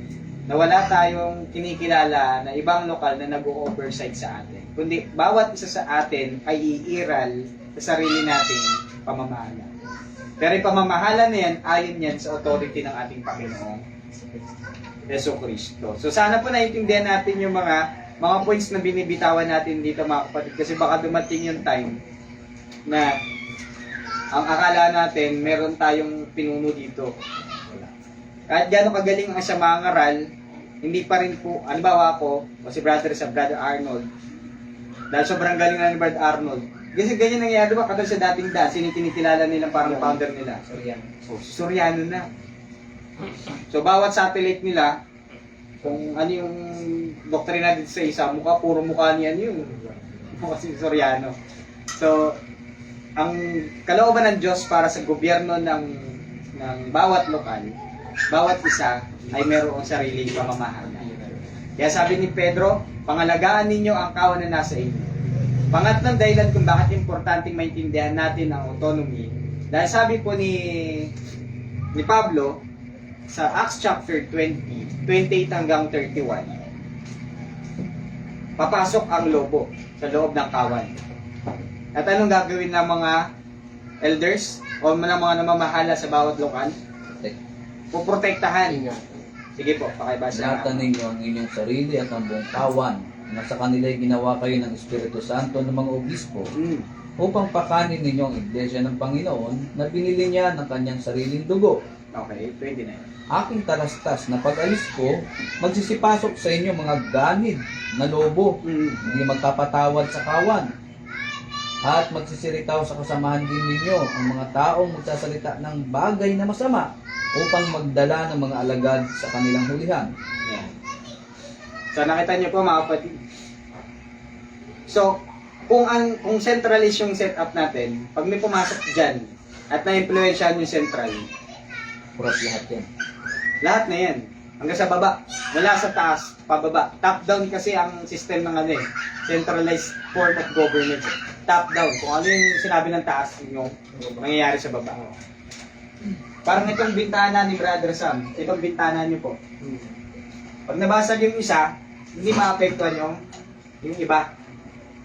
na wala tayong kinikilala na ibang lokal na nag-o-oversight sa atin. Kundi bawat isa sa atin ay iiral sa sarili nating pamamahala. Pero yung pamamahala na yan, ayon yan sa authority ng ating Panginoong Jesucristo. So sana po naiintindihan natin yung mga points na binibitawan natin dito mga kapatid. Kasi baka dumating yung time na ang akala natin meron tayong pinuno dito. Kahit gano'ng kagaling ang siya mangaral, hindi pa rin po, halimbawa ako, o si Brother Arnold, dahil sobrang galing na ni Brother Arnold, kasi ganyan nangyayari ba, katulad sa dating sino tinitilala nilang parang founder nila? Soriano na. So, bawat satellite nila, kung ano yung doktrina dito sa isa, puro mukha niyan yung mukha si Soriano. So, ang kalooban ng Diyos para sa gobyerno ng bawat lokal, bawat isa ay mayroong sariling pamamahala. Kaya sabi ni Pedro, pangalagaan ninyo ang kawan na nasa inyo. Pangatlong dahilan kung bakit importanteng maintindihan natin ang autonomy, dahil sabi po ni Pablo sa Acts chapter 20, 28 hanggang 31, papasok ang lobo sa loob ng kawan. At anong gagawin ng mga elders o ng mga namamahala sa bawat lokal? Puprotektahan. Sige po, pakibasa. Ingatan ninyo ang inyong sarili at ang buong kawan na sa kanila'y ginawa kayo ng Espiritu Santo ng mga obispo upang pakanin ninyo ang iglesia ng Panginoon na binili niya ng kanyang sariling dugo. Okay, pwede na yun. Aking talastas na pag-alis ko, magsisipasok sa inyo mga ganid na lobo, hindi magkapatawad sa kawan. At magsisiritaw sa kasamahan din ninyo ang mga taong magsasalita ng bagay na masama upang magdala ng mga alagad sa kanilang hulihan. Yeah. So nakita niyo po mga kapatid. So, kung centralist yung setup natin, pag may pumasok dyan at na-influensyahan yung central, Purat lahat yan. lahat na yan. Hanggang sa baba. Mula sa taas, pababa. Top down kasi ang system ng centralized form of government. Top down. Kung ano yung sinabi ng taas, yung nangyayari sa baba. Parang itong bintana ni Brother Sam, itong bintana niyo po. Pag nabasag yung isa, hindi maapektuhan yung iba.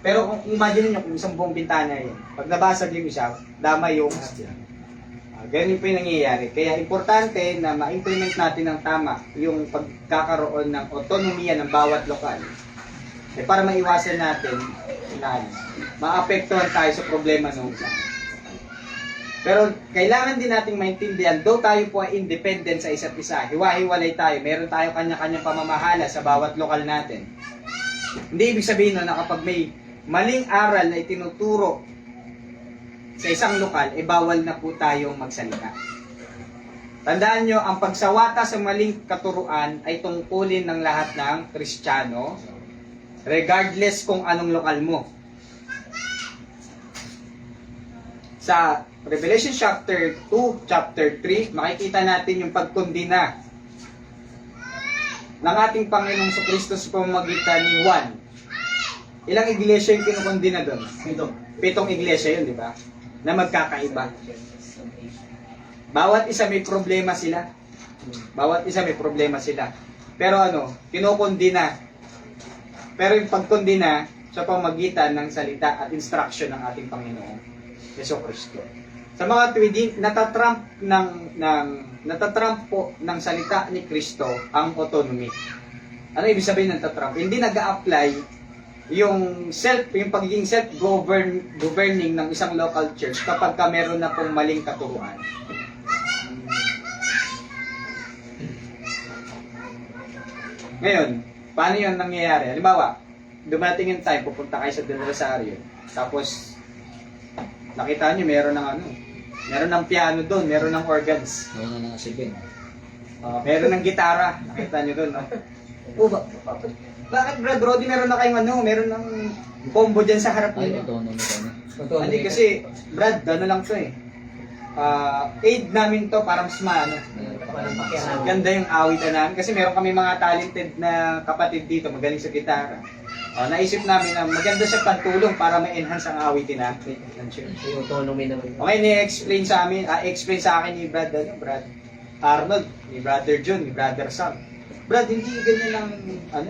Pero kung imagine niyo kung isang buong bintana yun, pag nabasag yung isa, dama yung Ganun po yung nangyayari. Kaya importante na ma-implement natin ng tama yung pagkakaroon ng autonomiya ng bawat lokal. Para maiwasan natin na maapektuhan tayo sa problema ng isa. Pero kailangan din nating maintindihan, though tayo po ay independent sa isa't isa, hiwa-hiwalay tayo, meron tayo kanya-kanyang pamamahala sa bawat lokal natin. Hindi ibig sabihin na kapag may maling aral na itinuturo sa isang lokal, bawal na po tayong magsalita. Tandaan nyo, ang pagsawata sa maling katuruan ay tungkulin ng lahat ng Kristiyano, regardless kung anong lokal mo. Sa Revelation chapter 2, chapter 3, makikita natin yung pagkondina ng ating Panginoong Kristo sa pamamagitan ni Juan. Ilang iglesia yung kinukondina doon? 7 iglesia yun, di ba? Na magkakaiba. Bawat isa may problema sila. Bawat isa may problema sila. Pero kinukondina. Pero yung pagkondina sa pamamagitan ng salita at instruction ng ating Panginoong Yesu Kristo. Sa mga tuwid, natatrump po ng salita ni Kristo ang autonomy. Ano ibig sabihin ng natatrump? Hindi nag-a-apply yung pagiging self-governing ng isang local church kapag meron na pong maling katuruan. Ngayon, paano yun nangyayari? Halimbawa, dumating yung time, pupunta kayo sa Del Rosario, tapos nakita nyo meron ng piano doon, meron ng organs. Ano na nga si Ben? Meron ng gitara, nakita nyo doon, no? Bakit Brad Roddy, meron na kayong meron ng combo dyan sa harap Ay, ninyo? autonomy kami. Hindi kasi, Brad, lang to eh. Aid namin to para mas ganda yung awitan namin. Kasi meron kami mga talented na kapatid dito, magaling sa gitara. Naisip namin na maganda siya pantulong para ma-enhance ang awitin natin. Yung autonomy naman. Okay, ni-explain sa akin ni Brad Arnold, ni Brother John, ni Brother Sam. Brad, hindi ganyan ang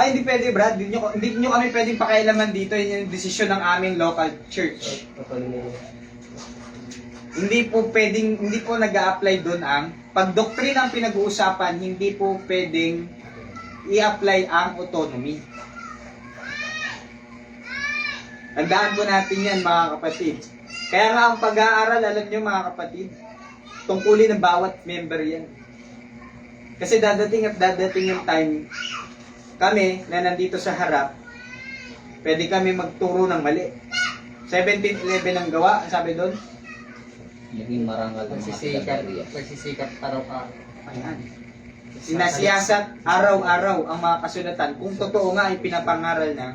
hindi pwede, Brad. Hindi nyo kami pwedeng pakialaman dito. Yun yung desisyon ng aming local church. Hindi po nag-a-apply doon ang pagdoktrina ang pinag-uusapan, hindi po pwedeng i-apply ang autonomy. Tandaan po natin yan, mga kapatid. Kaya nga ang pag-aaral, alam nyo mga kapatid, tungkulin ng bawat member yan. Kasi dadating yung time, kami na nandito sa harap, pwede kami magturo ng mali. 17-11 ang gawa, sabi doon. Naging marangal ng mga taga-area. Magsisikat araw-araw. Ayan. Sinasiyasat araw-araw ang mga kasulatan kung totoo nga ay pinapangaral ng.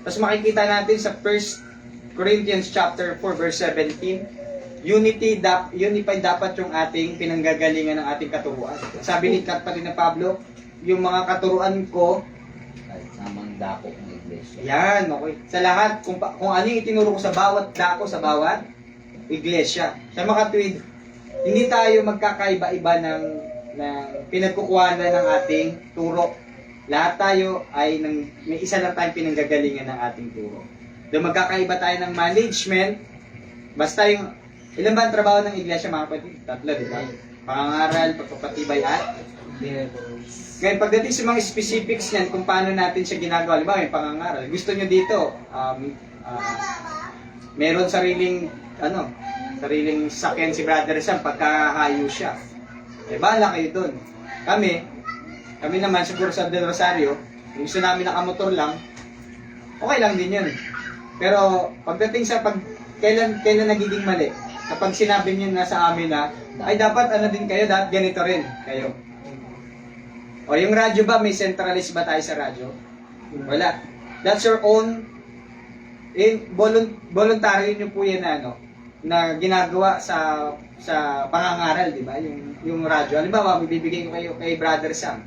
Tapos makikita natin sa 1 Corinthians chapter 4 verse 17, unified dapat yung ating pinanggagalingan ng ating katuruan. Sabi ni kapatid na Pablo, yung mga katuruan ko, Kahit samang dako ng iglesia. yan, okay. Sa lahat, kung ano yung itinuro ko sa bawat dako, sa bawat iglesia. Sa mga tuwid, hindi tayo magkakaiba-iba ng pinagkukuhanan ng ating turo. Lahat tayo ay may isa lang tayong pinanggagalingan ng ating turo. Doon magkakaiba tayo ng management, basta yung, ilan ba ang trabaho ng iglesia mga kapatid? 3, di ba? Pangangaral, pagpapatibay at ngayon, pagdating sa mga specifics niyan, kung paano natin siya ginagawa, halimbawa yung pangangaral, gusto nyo dito, meron sariling sakyan si Brother Sam pagkahayo siya. Bahala kayo doon. Kami naman siguro sa Del Rosario, yung gusto namin nakamotor lang, okay lang din yun. Pero pagdating sa kailan nagiging mali, kapag sinabi niyo na sa amin na, ay dapat din kayo, dapat ganito rin kayo. O yung radyo ba, may centralist ba tayo sa radyo? Wala. That's your own, voluntary nyo po yan na ginagawa sa pangangaral, di ba? Yung radyo. Halimbawa, bibigay ko kayo kay Brother Sam.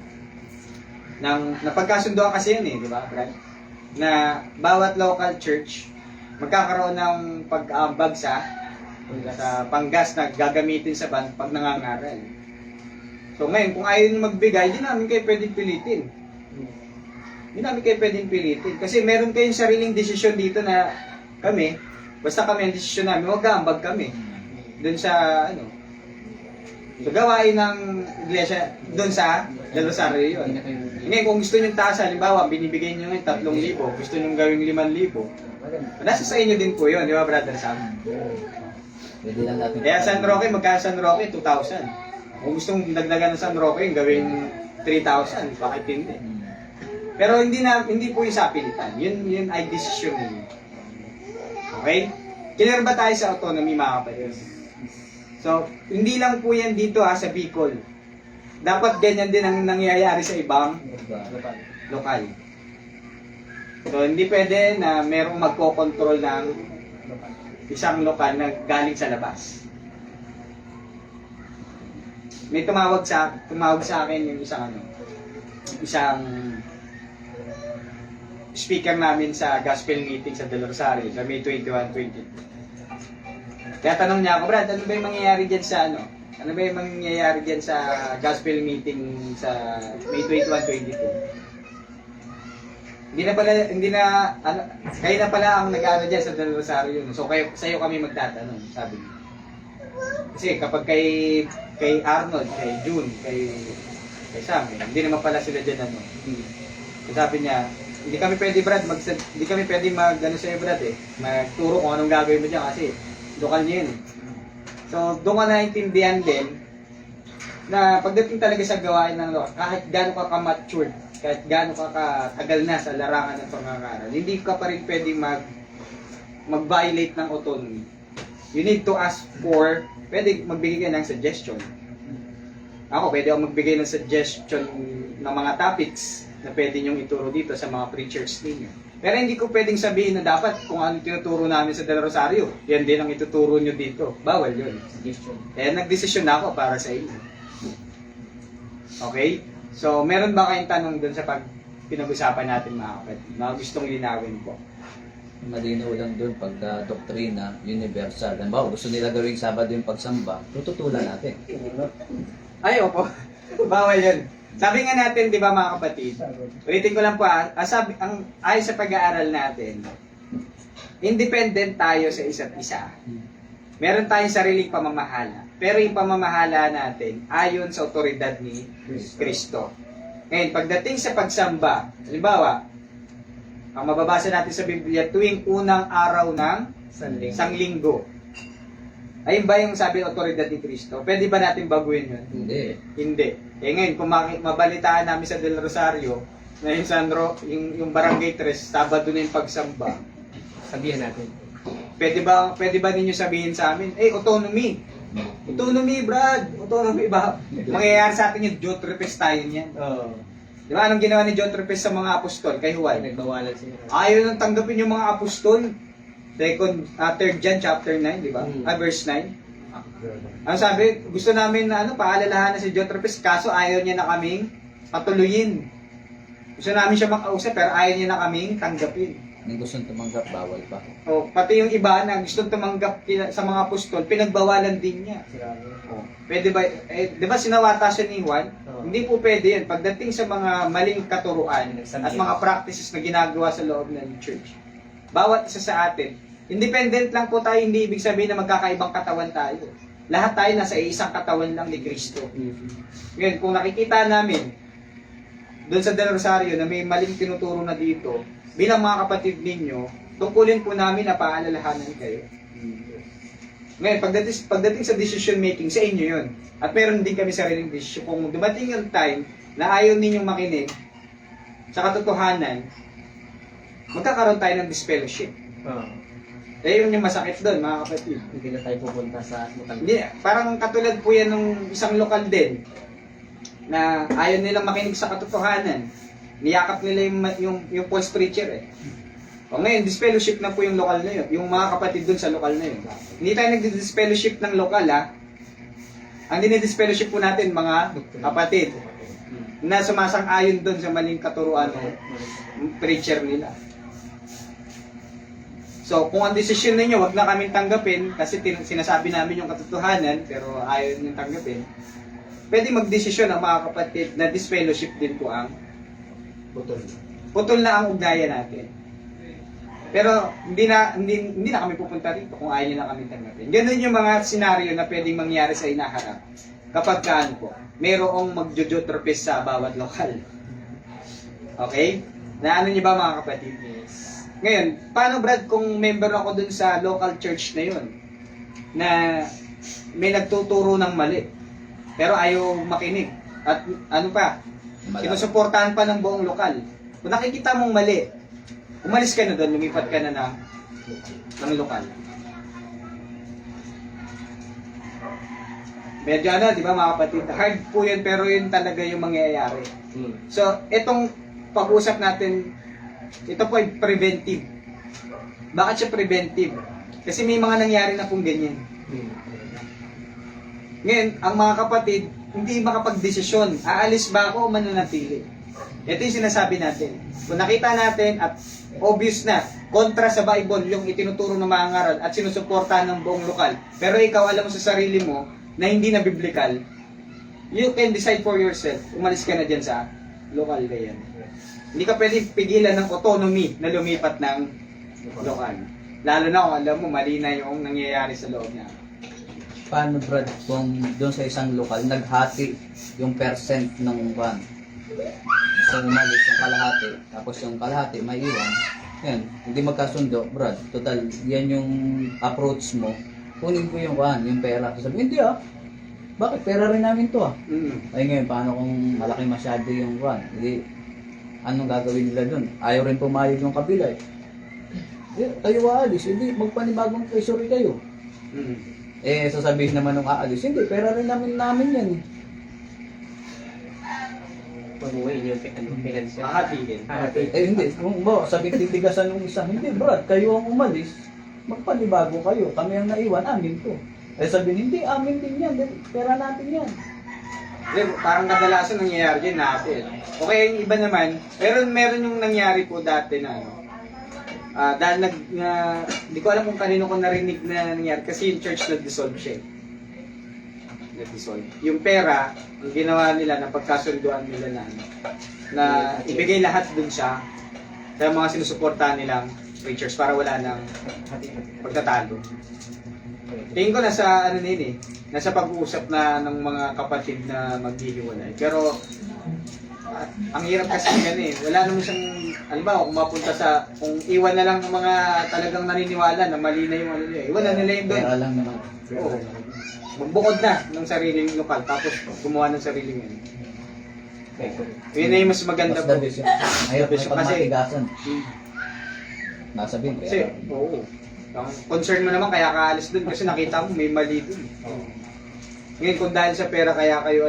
Napagkasundoan kasi yun di ba, Brad? Na bawat local church magkakaroon ng pag-aambag sa panggas na gagamitin sa band pag nangangaral. So ngayon, kung ayaw nyo magbigay, hindi namin kayo pwedeng pilitin. Hindi namin kayo pwedeng pilitin. Kasi meron kayong sariling desisyon dito na kami, Basta kami ang desisyon namin, huwag ambag kami. Doon sa, ano, sa gawain ng iglesia, doon sa Del Rosario yun. Hindi na kayo Ngayon, kung gusto nyo taas, halimbawa, binibigay nyo ngayon 3,000, gusto nyo gawing 5,000, nasa sa inyo din po yun, di ba, Brother Sam? Pwede lang natin. Kaya San Roque, magkano San Roque? 2,000. Kung gustong dagdagan ng San Roque, gawin 3,000, bakit hindi? Pero hindi po yung sapilitan. Yun ay desisyon ninyo. Okay? Clear ba tayo sa autonomy, mga kapatid? So, hindi lang po yan dito sa Bicol. Dapat ganyan din ang nangyayari sa ibang lokal. So, hindi pwede na merong magkocontrol ng isang lokal na galing sa labas. May tumawag sa akin yung isang speaker namin sa gospel meeting sa Del Rosario sa May 21, 22. Kaya tanong niya ako, Brad, ano ba yung mangyayari diyan sa Ano ba yung mangyayari diyan sa gospel meeting sa May 21, 22? Kayo na pala ang nag-ano diyan sa Del Rosario. So sa'yo kami magtatanong, sabi niya. Kasi kapag kay Arnold, kay June, kay Sam, hindi naman pala sila diyan So sabi niya, hindi kami pwede Brad, hindi kami pwede sa'yo Brad magturo kung anong gagawin mo diyan kasi lokal niya yun. So doon ka naintindihan din na pagdating talaga sa gawain ng lokal, kahit gaano ka ka-matured, kahit gaano ka katagal na sa larangan ng pangangaaral, hindi ka pa rin pwede mag-violate ng autonomy. You need to ask for, pwede magbigay ka ng suggestion. Ako, pwede ako magbigay ng suggestion ng mga topics na pwede nyong ituro dito sa mga preachers ninyo. Pero hindi ko pwedeng sabihin na dapat kung ano tinuturo namin sa Del Rosario, yan din ang ituturo nyo dito. Bawal yun. Kaya nagdesisyon na ako para sa inyo. Okay? So, meron ba kayong tanong dun sa pinag-usapan natin mga kapatid? Mga gustong linawin po. Malinaw lang doon pagka doktrina, universal. Halimbawa, gusto nila gawing Sabado yung pagsamba, tututulan natin. Ay, opo. Bawal yun. Sabi nga natin, di ba mga kapatid, ulitin ko lang po ayon sa pag-aaral natin, independent tayo sa isa't isa. Meron tayong sariling pamamahala. Pero yung pamamahala natin, ayon sa otoridad ni Kristo. Ngayon, pagdating sa pagsamba, halimbawa, ang mababasa natin sa Biblia, tuwing unang araw ng sanglinggo. Ayun ba yung sabi ng otoridad ni Kristo? Pwede ba natin baguhin yun? Hindi. Hindi. Ngayon, kung mabalitaan namin sa Del Rosario, na yung Barangay 3, Sabado na yung pagsamba, sabihan natin. pwede ba ninyo sabihin sa amin, autonomy. Autonomy, Brad. Autonomy ba? Mangyayari sa atin yung Diotrepes tayo niyan. Di ba? Anong ginawa ni Diotrepes sa mga apostol? Kay Juan. Nagbawalan sila. Ayaw nang tanggapin yung mga apostol. 3 John chapter 9, di ba? Verse 9. Ano sabi? Gusto namin na paalalahanan si Diotrepes, kaso ayaw niya na kaming patuloyin. Gusto namin siya makausap, pero ayaw niya na kaming tanggapin. Nang gustong tumanggap, bawal pa. Pati yung iba na gustong tumanggap sa mga apostol, pinagbawalan din niya. Pwede ba, di ba sinawata siya ni Juan? Hindi po pwede yan. Pagdating sa mga maling katuruan at mga practices na ginagawa sa loob ng church, bawat isa sa atin, independent lang po tayo, hindi ibig sabihin na magkakaibang katawan tayo. Lahat tayo nasa isang katawan lang ni Kristo. Ngayon, kung nakikita namin doon sa Del Rosario na may maling tinuturo na dito, bilang mga kapatid ninyo, tungkulin po namin na paalalahanan kayo. Ngayon, pagdating sa decision making, sa inyo yun. At meron din kami sariling decision. Kung dumating yung time na ayaw ninyong makinig sa katotohanan, magkakaroon tayo ng disfellowship. Yun yung masakit doon, mga kapatid. Hindi na tayo pupunta sa Mutang. Hindi, parang katulad po yan ng isang lokal din na ayaw nilang makinig sa katotohanan. Niyakap nila yung false preacher O ngayon, disfellowship na po yung lokal na yun. Yung mga kapatid dun sa lokal na yun. Hindi tayo nag-disfellowship ng lokal Ang dinidisfellowship po natin, mga kapatid, na sumasang-ayon dun sa maling katuruan ng preacher nila. So, kung ang desisyon ninyo, wag na kaming tanggapin, kasi sinasabi namin yung katotohanan, pero ayaw nyo tanggapin, pwede magdesisyon ang mga kapatid na disfellowship din po ang putol na ang ugnayan natin. Pero hindi na kami pupunta rito kung ayaw niyo na kami tanggapin. Ganun yung mga senaryo na pwedeng mangyari sa inaharap. Kapag kaan po, mayroong magjojo-tropes sa bawat lokal. Okay? Naano niyo ba mga kapatid? Ngayon, paano Brad kung member ako dun sa local church na yun? Na may nagtuturo ng mali. Pero ayaw makinig. At ano pa? Sinusuportahan pa ng buong lokal. Kung nakikita mong mali, umalis ka na doon, lumipat ka na ng lokal. Medyo ano, di ba mga kapatid? Hard po yun, pero yun talaga yung mangyayari. So, itong pag-usap natin, ito po ay preventive. Bakit siya preventive? Kasi may mga nangyari na pong ganyan. Ngayon, ang mga kapatid, hindi makapag-desisyon. Aalis ba ako o mananatili? Ito yung sinasabi natin. Kung nakita natin at obvious na, kontra sa Bible yung itinuturo ng mga ngaral at sinusuportahan ng buong lokal. Pero ikaw alam mo sa sarili mo na hindi na biblical, you can decide for yourself. Umalis ka na dyan sa lokal ganyan. Hindi ka pwede pigilan ng autonomy na lumipat ng lokal. Lalo na kung alam mo, mali na yung nangyayari sa loob niya. Paano Brad kung doon sa isang lokal naghati yung percent ng van? So umalis yung kalahati, tapos yung kalahati may iwan. Yan, hindi magkasundo, Brad. Total, yan yung approach mo. Kunin ko yung van, yung pera. Sabi, hindi bakit? Pera rin namin to Ay ngayon, paano kung malaki masyado yung van? Hindi, anong gagawin nila doon? Ayaw rin pumayag yung kabila kayo aalis, hindi, magpanibagong treasury kayo. Sasabihin naman nung aalis, hindi, pera rin namin yan Pag-uwi niyo yung financial. Hahatiin. hindi, kung sabihin titigasan ng isa, hindi Brad, kayo ang umalis, magpanibago kayo, kami ang naiwan, amin to. Sabihin, hindi, amin din yan, pera natin yan. Parang kadalasan nangyayari din natin. Okay, yung iba naman, meron yung nangyari po dati na dahil hindi ko alam kung kanino ko narinig na nangyari kasi yung church nag-dissolve siya. Nag-dissolve. Yung pera, yung ginawa nila na pagkasunduan nila na ibigay lahat dun siya sa mga sinusuportahan nilang preachers para wala nang pagtatalo. Tingin ko nasa nasa pag-uusap na ng mga kapatid na maghihiwalay. Pero ang hirap kasi wala naman siyang, halimbawa kung mapunta kung iwan na lang ng mga talagang naniniwala na mali na yung iwan na nila yung doon. Pera lang naman. Oo. Magbukod na ng sariling lokal, tapos gumawa ng sariling yun. Yun na yung mas maganda Mas po. the best yun. Ayaw Kasi- may pagmatigasan. Nasabihin, Kasi, oo. Ang concern mo naman kaya kaalis doon kasi nakita mo may mali doon. Ngayon kung dahil sa pera kaya kayo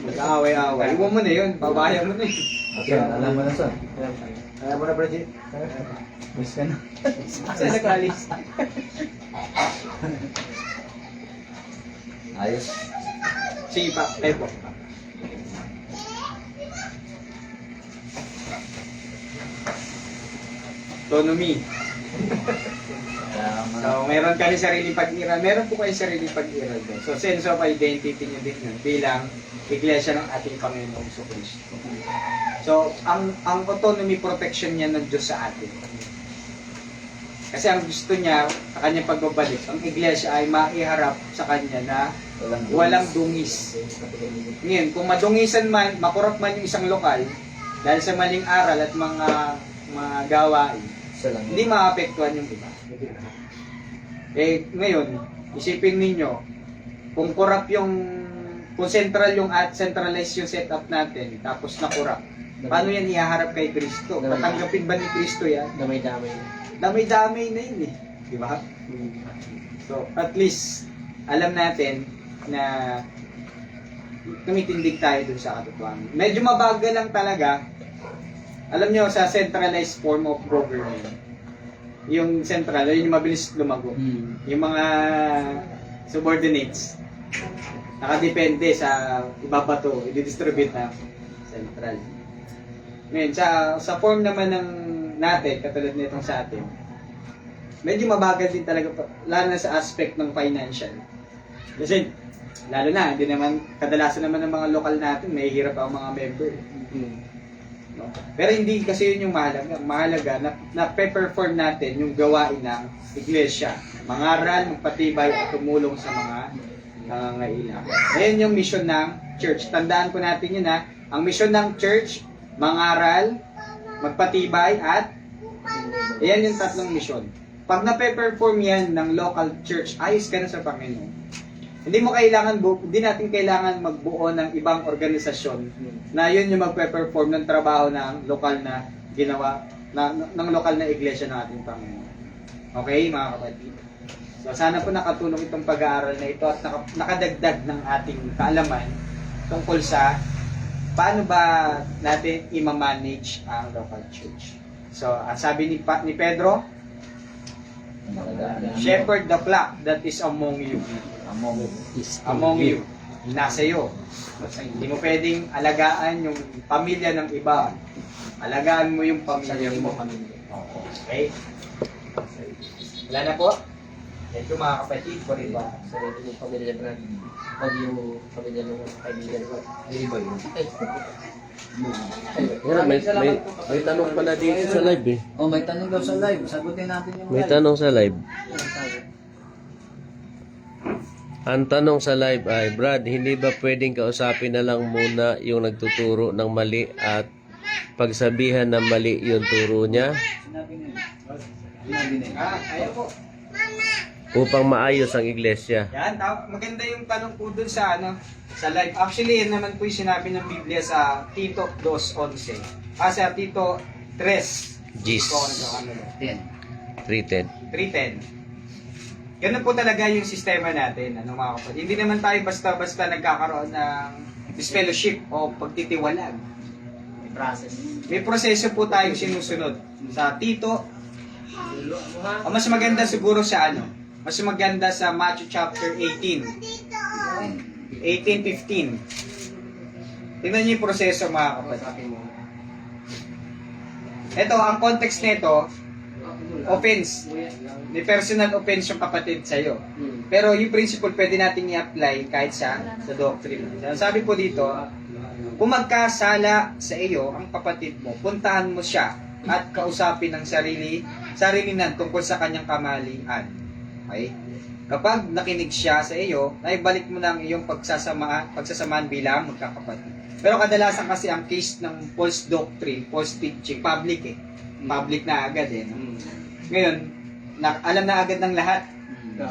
mag-aaway-aaway, iwan mo na yun, pabayaan mo na yun. Okay, alam mo na sir. Kaya mo na, Bridget. Miss ka na. Kasi nag-alis. Ayos. Sige pa, kayo po. Autonomy. So, meron kami sariling pag-iral. Meron po kayo sariling pag-iral doon. So, sense of identity nyo din yun bilang iglesia ng ating Panginoong Kristo. So, ang autonomy protection niya ng Diyos sa atin. Kasi ang gusto niya, sa kanyang pagbabalik, ang iglesia ay maiharap sa kanya na walang dungis. Ngayon, kung madungisan man, makurap man yung isang lokal, dahil sa maling aral at mga gawain, hindi maapektuhan yung iba. Ngayon, isipin ninyo, kung centralized yung setup natin, tapos na-corrupt, paano yan ihaharap kay Kristo? Tatanggapin ba ni Kristo yan? Damay-damay. Damay-damay na yun Di ba? So, at least, alam natin na tumitindig tayo dun sa katotohanan. Medyo mabagal lang talaga. Alam nyo, sa centralized form of government, yung central, yun yung mabilis lumago. Yung mga subordinates, nakadepende sa ibabato, i-distribute na central. Ngayon, sa form naman ng natin, katulad nitong sa atin, medyo mabagal din talaga, lalo na sa aspect ng financial. Kasi, lalo na, hindi naman, kadalasan naman ng mga lokal natin, may hirap ang mga member. No? Pero hindi kasi yun yung mahalaga. Mahalaga na pe-perform natin yung gawain ng iglesia. Mangaral, magpatibay at tumulong sa mga nangangailangan. Ayan yung mission ng church. Tandaan po natin yun ha. Ang mission ng church, mangaral, magpatibay at ayan yung tatlong mission. Pag na-perform yan ng local church, ayos ka na sa Panginoon. Hindi natin kailangan magbuo ng ibang organisasyon na yun yung magpe-perform ng trabaho ng lokal na ginawa ng lokal na iglesia ng ating Panginoon. Okay, mga kapatid? So sana po nakatulong itong pag-aaral na ito at nakadagdag ng ating kaalaman tungkol sa paano ba natin i-manage ang local church. So, ang sabi ni Pedro, shepherd the flock that is among you. Among you. Nasa iyo. Hindi mo pwedeng alagaan yung pamilya ng iba. Alagaan mo yung pamilya mo. Okay? Wala na po? Ito mga kapatid ko rin ba? Sa yung pamilya Brad. Pag yung pamilya ng kaibigan ko. Iba yun. May tanong pala dito sa live eh. Oh, may tanong daw sa live. Sagutin natin yung May live. tanong sa live. Ang tanong sa live ay, Brad, hindi ba pwedeng kausapin na lang muna yung nagtuturo ng mali at pagsabihan na mali yung turo niya Sinabi niya. Sinabi niya. Ayaw po. upang maayos ang iglesia? Yan, maganda yung tanong po dun sa sa live. Actually, yan naman po yung sinabi ng Biblia sa Tito 2:11. Sa Tito 3. Gis. 10. 3:10. 3:10. Ganun po talaga yung sistema natin, mga kapatid. Hindi naman tayo basta-basta nagkakaroon ng disfellowship o pagtitiwalag. May process. May proseso po tayong sinusunod. Sa Tito, mas maganda siguro sa mas maganda sa Matthew chapter 18. 18:15. Tingnan niyo yung proseso, mga kapatid. Ito, ang context nito, offense. May personal offense yung kapatid sa'yo. Pero yung principle pwede natin i-apply kahit sa doctrine. Sabi po dito, kung magkasala sa iyo ang kapatid mo, puntahan mo siya at kausapin ng sarili nan tungkol sa kanyang kamalian. Okay? Kapag nakinig siya sa iyo, naibalik mo na ang iyong pagsasamaan bilang magkakapatid. Pero kadalasan kasi ang case ng false doctrine, false teaching, public Public na agad no? Ngayon, alam na agad ng lahat.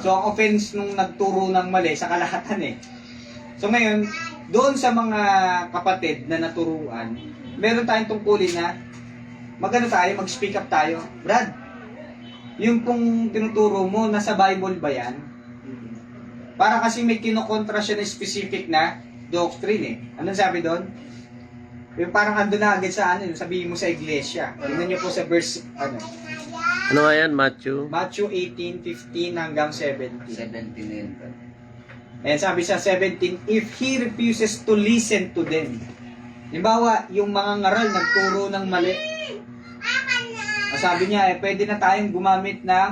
So, ang offense nung nagturo ng mali sa kalahatan So, ngayon, doon sa mga kapatid na naturuan, meron tayong tungkulin na mag-speak up tayo. Brad, yung pong tinuturo mo, nasa Bible ba yan? Para kasi may kinokontra siya na specific na doctrine Anong sabi doon? Yung parang andun na agad sa sabihin mo sa iglesia. Tingnan niyo po sa verse, Ano nga yan, Matthew? Matthew 18:15 hanggang 17. 17 yun. Ayan, sabi sa 17, if he refuses to listen to them. Halimbawa, yung mga ngaral nagturo ng mali. Sabi niya, pwede na tayong gumamit ng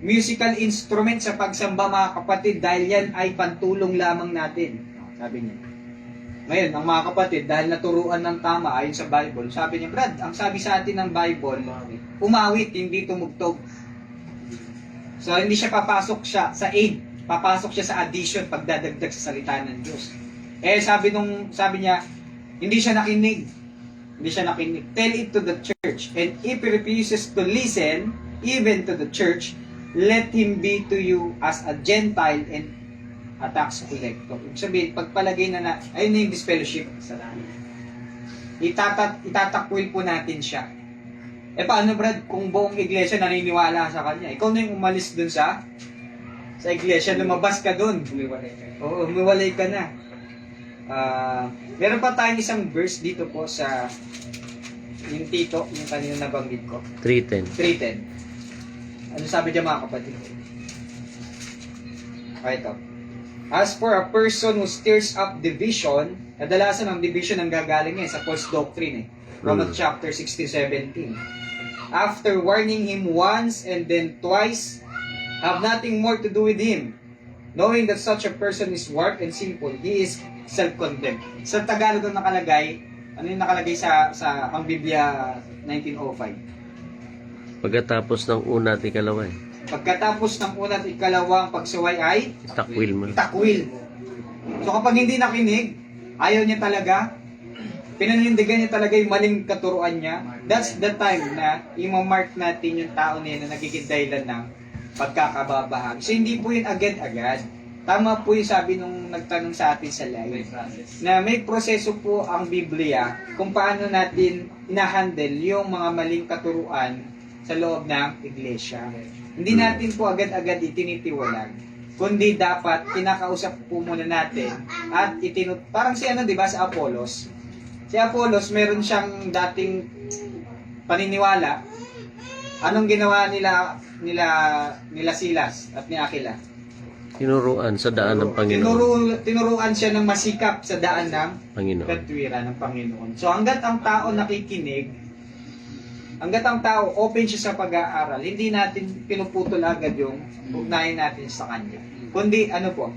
musical instrument sa pagsamba, mga kapatid, dahil yan ay pantulong lamang natin. Sabi niya. Ngayon, ang mga kapatid, dahil naturuan ng tama ayon sa Bible, sabi niya, Brad, ang sabi sa atin ng Bible, umawit, hindi tumugtog. So, hindi siya papasok siya sa aid. Papasok siya sa addition pagdadagdag sa salita ng Diyos. Sabi niya, hindi siya nakinig. Tell it to the church. And if he refuses to listen, even to the church, let him be to you as a Gentile and a tax collector. Ibig sabihin, pagpalagay na ayun na yung disfellowship. Itatakwil po natin siya. Paano, Brad, kung buong iglesia naniniwala sa kanya? Ikaw na yung umalis dun sa iglesia, lumabas ka dun. Humiwalay ka na. Meron pa tayong isang verse dito po sa yung Tito, yung kanina nabanggit ko. 3:10. 3:10. Ano sabi diyan, mga kapatid? Ito. As for a person who stirs up division, kadalasan ang division ang gagaling sa false doctrine Romans chapter 16-17. After warning him once and then twice, have nothing more to do with him. Knowing that such a person is warped and sinful, he is self-condemned. Sa Tagalog ang nakalagay, Ano yung nakalagay sa ang Biblia 1905? Pagkatapos ng una at ikalawa eh. Pagkatapos ng una at ikalawang pagsuway ay Takwil mo. takwil. So kapag hindi nakinig, ayaw niya talaga, pinanindigan niya talaga yung maling katuruan niya, that's the time na i-mark natin yung tao niya na nagiging dahilan ng pagkakababahag. So hindi po yun agad-agad. Tama po yung sabi nung nagtanong sa atin sa live, na may proseso po ang Biblia kung paano natin inahandle yung mga maling katuruan sa loob ng iglesia. Hindi natin po agad-agad itinitiwalag, kundi dapat kinakausap po muna natin at parang si ano, 'di ba, sa Apollos. Si Apollos, meron siyang dating paniniwala. Anong ginawa nila Silas at ni Aquila? Tinuruan sa daan ng Panginoon. Tinuruan siya ng masikap sa daan ng Panginoon. katwiran ng Panginoon. So hanggat ang tao nakikinig, hanggat ang tao open siya sa pag-aaral, hindi natin pinuputol agad yung ugnayan natin sa kanya. Kundi ano po,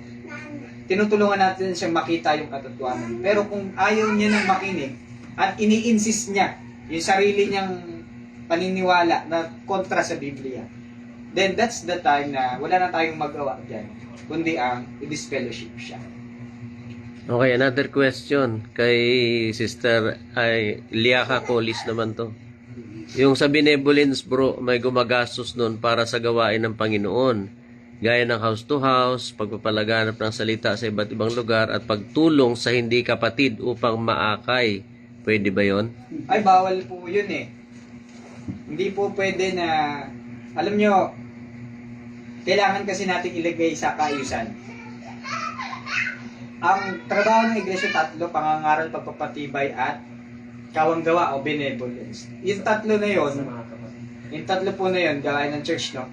tinutulungan natin siyang makita yung katotohanan. Pero kung ayaw niya nang makinig at ini-insist niya yung sarili niyang paniniwala na kontra sa Biblia, then that's the time na wala na tayong magawa dyan, kundi ang i-disfellowship siya. Okay, another question kay Sister Liaka Colis naman to. Yung sa benevolence bro, may gumagastos nun para sa gawain ng Panginoon. Gaya ng house to house, pagpapalaganap ng salita sa iba't ibang lugar, at pagtulong sa hindi kapatid upang maakay. Pwede ba yon? Ay, bawal po yun eh. Hindi po pwede na, alam nyo, kailangan kasi natin ilagay sa kaayusan. Ang trabaho ng iglesia tatlo, pangangaral, pagpapatibay, at kawanggawa o benevolence. Yung tatlo na yon, yung tatlo po na yon, gaya ng church, no?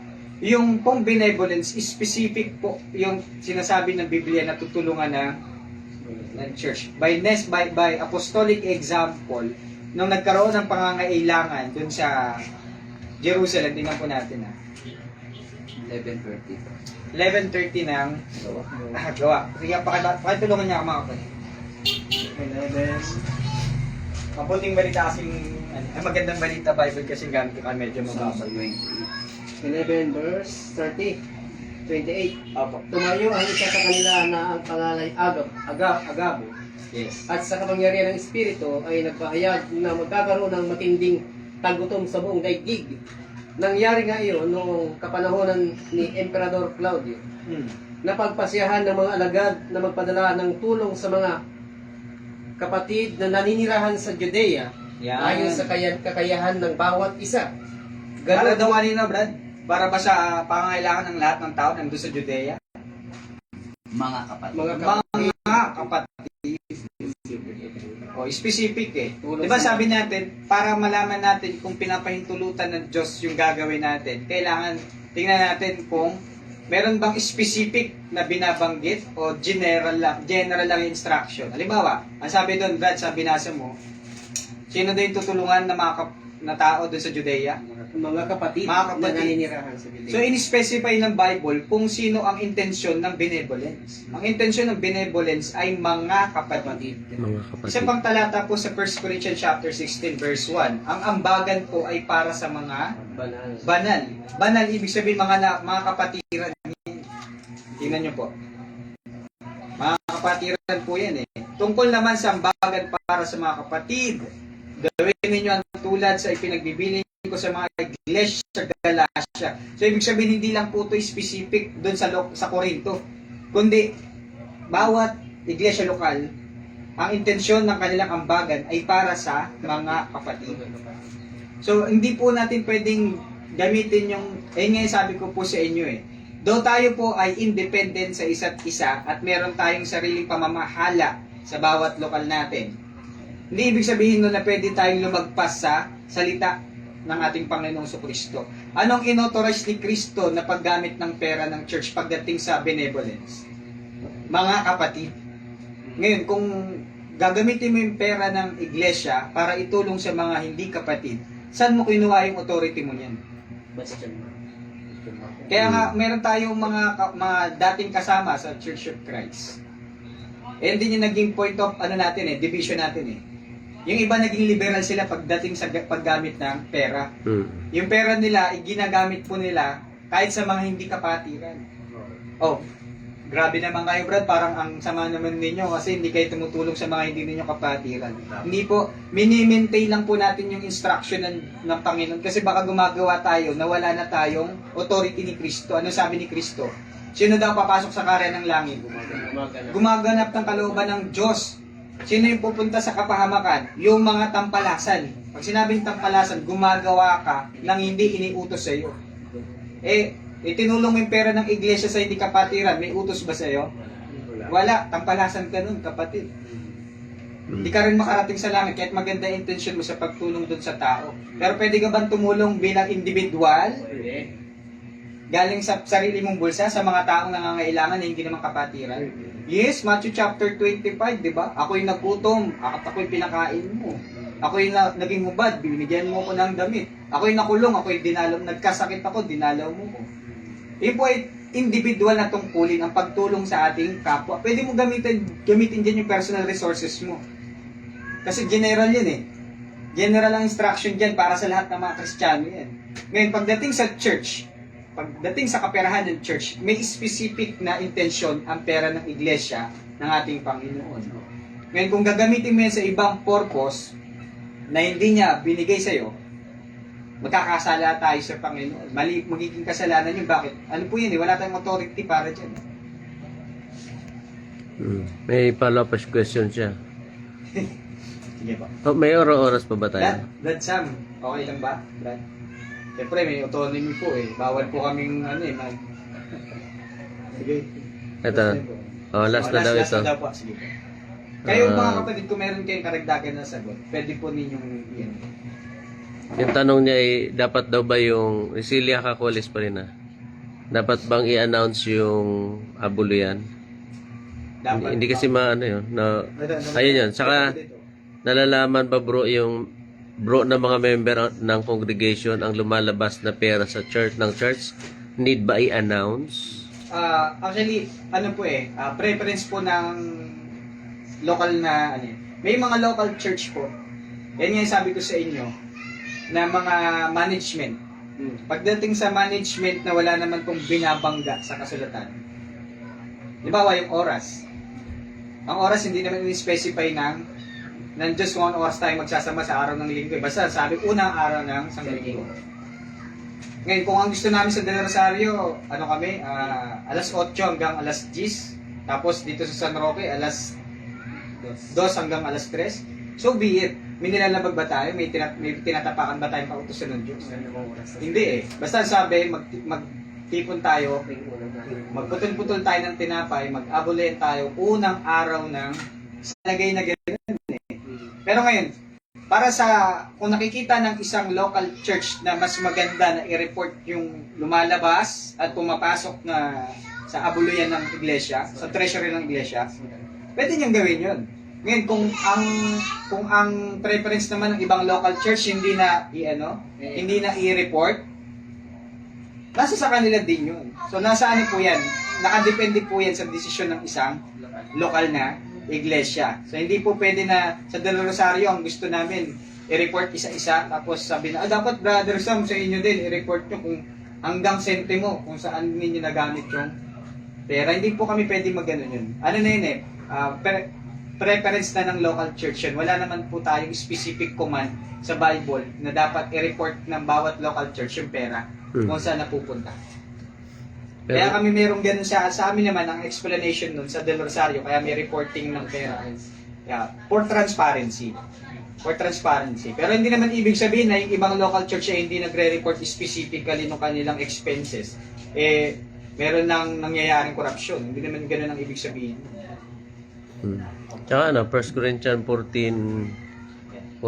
Yung pong benevolence, specific po yung sinasabi ng Biblia na tutulungan ng church. By apostolic example, nung nagkaroon ng pangangailangan dun sa Jerusalem, tingnan po natin 11:30. 11:30 ng gawa. Sige, pakitulungan niya ako mga kapatid. 11. Mabuting balita kasing, magandang balita Bible kasi gamit ko medyo mababa. 11 verse 30, 28. Opo. Tumayo ang isa sa kanila na ang pangalay Agabo. Yes. At sa kapangyarihan ng Espiritu ay nagpahayag na magkakaroon ng matinding tagutom sa buong daigdig. Nangyari nga iyon noong kapanahonan ni Emperador Claudio. Napagpasyahan ng mga alagad na magpadala ng tulong sa mga kapatid na naninirahan sa Judea ayon sa kakayahan ng bawat isa. Para daw kanina, Brad? Para ba sa pangangailangan ng lahat ng tao nandun sa Judea? Mga kapatid. Mga kapatid. O, specific eh. Di ba sabi natin, para malaman natin kung pinapahintulutan ng Diyos yung gagawin natin, kailangan tingnan natin kung meron bang specific na binabanggit o general lang yung instruction. Halimbawa, ang sabi doon, Brad, sa binasa mo, sino doon yung tutulungan na na tao doon sa Judea? Mga kapatid Mga kapatid. na naninirahan sa Judea. So, in-specify ng Bible kung sino ang intensyon ng benevolence. Ang intensyon ng benevolence ay mga kapatid. Mga Isa kapatid. pang talata po sa 1 Corinthians chapter 16 verse 1. Ang ambagan po ay para sa mga banal. banal. Banal, ibig sabihin mga kapatiran. Tingnan nyo po. Mga kapatiran po yan eh. Tungkol naman sa ambagan para sa mga kapatid, gawin ninyo ang tulad sa ipinagbibiling ko sa mga iglesia sa Galacia. So, ibig sabihin, hindi lang po ito specific doon sa Corinto, kundi bawat iglesia lokal, ang intensyon ng kanilang ambagan ay para sa mga kapatid. So, hindi po natin pwedeng gamitin yung, nga sabi ko po sa inyo eh, though tayo po ay independent sa isa't isa at meron tayong sariling pamamahala sa bawat lokal natin, hindi ibig sabihin nun na pwede tayong lumagpas sa salita ng ating Panginoong Kristo. Anong inauthorize ni Kristo na paggamit ng pera ng church pagdating sa benevolence? Mga kapatid. Ngayon, kung gagamitin mo yung pera ng iglesia para itulong sa mga hindi kapatid, saan mo kinuha yung authority mo niyan? Kaya nga, meron tayong mga dating kasama sa Church of Christ. And din yung naging point of division natin eh. Yung iba naging liberal sila pagdating sa paggamit ng pera. Mm. Yung pera nila, ginagamit po nila kahit sa mga hindi kapatiran. Oh, grabe naman kayo, Brad. Parang ang sama naman ninyo kasi hindi kayo tumutulong sa mga hindi ninyo kapatiran. Hindi po, mini-maintain lang po natin yung instruction ng Panginoon kasi baka gumagawa tayo na wala na tayong authority ni Kristo. Ano sabi ni Kristo? Sino daw papasok sa karya ng langit? Gumaganap ng kalooban ng Diyos. Sino yung pupunta sa kapahamakan? Yung mga tampalasan. Pag sinabing tampalasan, gumagawa ka ng hindi iniutos sa iyo. Itinulong mo yung pera ng iglesia sa hindi kapatiran, may utos ba sa iyo? Wala, tampalasan ka nun, kapatid. Hindi ka rin makarating sa langit kahit maganda yung intention mo sa pagtulong doon sa tao. Pero pwede ka bang tumulong bilang individual? Galing sa sarili mong bulsa sa mga taong nangangailangan na hindi naman kapatiran? Yes, Matthew chapter 25, di ba? Ako'y nagutom, at ako'y pinakain mo. Ako'y naging hubad, binigyan mo ko ng damit. Ako'y nakulong, ako'y dinalaw, nagkasakit ako, dinalaw mo ko. Yun po ay individual na tungkulin ang pagtulong sa ating kapwa. Pwede mo gamitin dyan yung personal resources mo. Kasi general yun eh. General ang instruction dyan para sa lahat ng mga Kristiyano yan. Ngayon, pagdating sa church, pagdating sa kaperahan ng church, may specific na intensyon ang pera ng iglesia ng ating Panginoon. Ngayon, kung gagamitin mo yan sa ibang purpose na hindi niya binigay sa iyo, magkakasala tayo sa Panginoon. Mali, magiging kasalanan yun. Bakit? Ano po yun eh? Wala tayong authority para dyan. May follow-up question siya. Sige po. Oh, may oras pa ba tayo? Brad Sam, okay lang ba? Brad? Siyempre, may autonomy po eh. Bawal po kaming Sige. Ito. Oh, last na daw ito. Last na daw po. Sige po. Kayo mga kapatid, kung meron kayong karagdagan na sagot, pwede po ninyong yan. Yung tanong niya ay, dapat daw ba yung, si Liaka Colis pa rin dapat bang i-announce yung abuluyan? Dapat Hindi kasi maano yun. No, ayun yun. Saka, nalalaman ba bro yung ng mga member ng congregation ang lumalabas na pera sa church ng church? Need ba i-announce? Actually, preference po ng local na, may mga local church po. Yan nga yung sabi ko sa inyo, na mga management. Pagdating sa management na wala naman pong binabangga sa kasulatan. Halimbawa yung oras. Ang oras hindi naman in-specify ng just 1 oras tayo magsasama sa araw ng linggo. Basta sabi, unang araw ng sanglinggo. Ngayon, kung ang gusto namin sa Del Rosario, alas 8 hanggang alas 10. Tapos dito sa San Roque, alas 2 hanggang alas 3. So be it. May nilalabag ba tayo? May tinatapakan ba tayong pautusan ng Diyos? Hindi eh. Basta sabi, magtipon tayo, magputol-putol tayo ng tinapay, mag-abulen tayo, unang araw ng lagay na gano'n eh. Pero ngayon, para kung nakikita ng isang local church na mas maganda na i-report yung lumalabas at pumapasok na sa abuluyan ng iglesia, sa treasury ng iglesia, pwede niyang gawin yun. Ngayon, kung ang preference naman ng ibang local church hindi na i-report, nasa sa kanila din yun. So, nasa ano po yan? Nakadepende po yan sa desisyon ng isang lokal na iglesia. So, hindi po pwede na sa Del Rosario ang gusto namin i-report isa-isa, tapos sabi na, dapat Brother Sam, sa inyo din, i-report nyo kung hanggang sentimo, kung saan ninyo nagamit yung pera. Hindi po kami pwede mag-ano yun. Ano na yun preference na ng local church yun. Wala naman po tayong specific command sa Bible na dapat i-report ng bawat local church yung pera kung saan napupunta. Kaya kami merong ganun sa amin naman ang explanation nun sa Del Rosario, kaya may reporting ng pera. Yeah, for transparency. For transparency. Pero hindi naman ibig sabihin na yung ibang local church ay hindi nagre-report specifically ng kanilang expenses. Meron nang nangyayaring korupsyon. Hindi naman ganun ang ibig sabihin. Tsaka 1 Corinthians 14,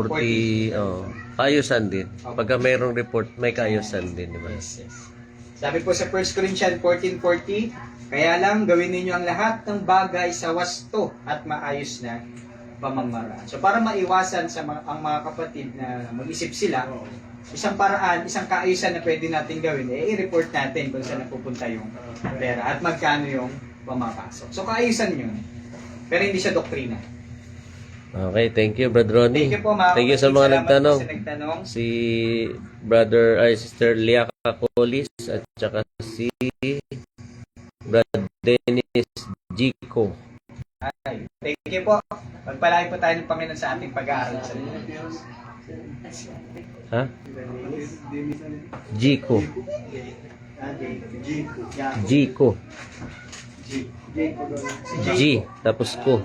kaayusan din. Pagka mayroong report, may kaayusan din, di ba? Yes. Sabi po sa 1 Corinthians 14:40, kaya lang gawin ninyo ang lahat ng bagay sa wasto at maayos na pamamaraan. So para maiwasan ang mga kapatid na mag-isip sila, isang paraan, isang kaayusan na pwede natin gawin, i-report natin kung saan napupunta yung pera at magkano yung pumapasok. So kaayusan yun. Pero hindi siya doktrina. Okay, thank you, Brother Ronnie. Thank you po, mga Thank you sa kapatid. mga Salamat nagtanong. po sa nagtanong. Si Sister Liaka Colis at saka si Brother Dennis Jico. Ay, thank you po. Pagpalain po tayo ng Panginoon sa ating pag-aaral sa Diyos. Ha? Jico. Jico. G, tapos ko.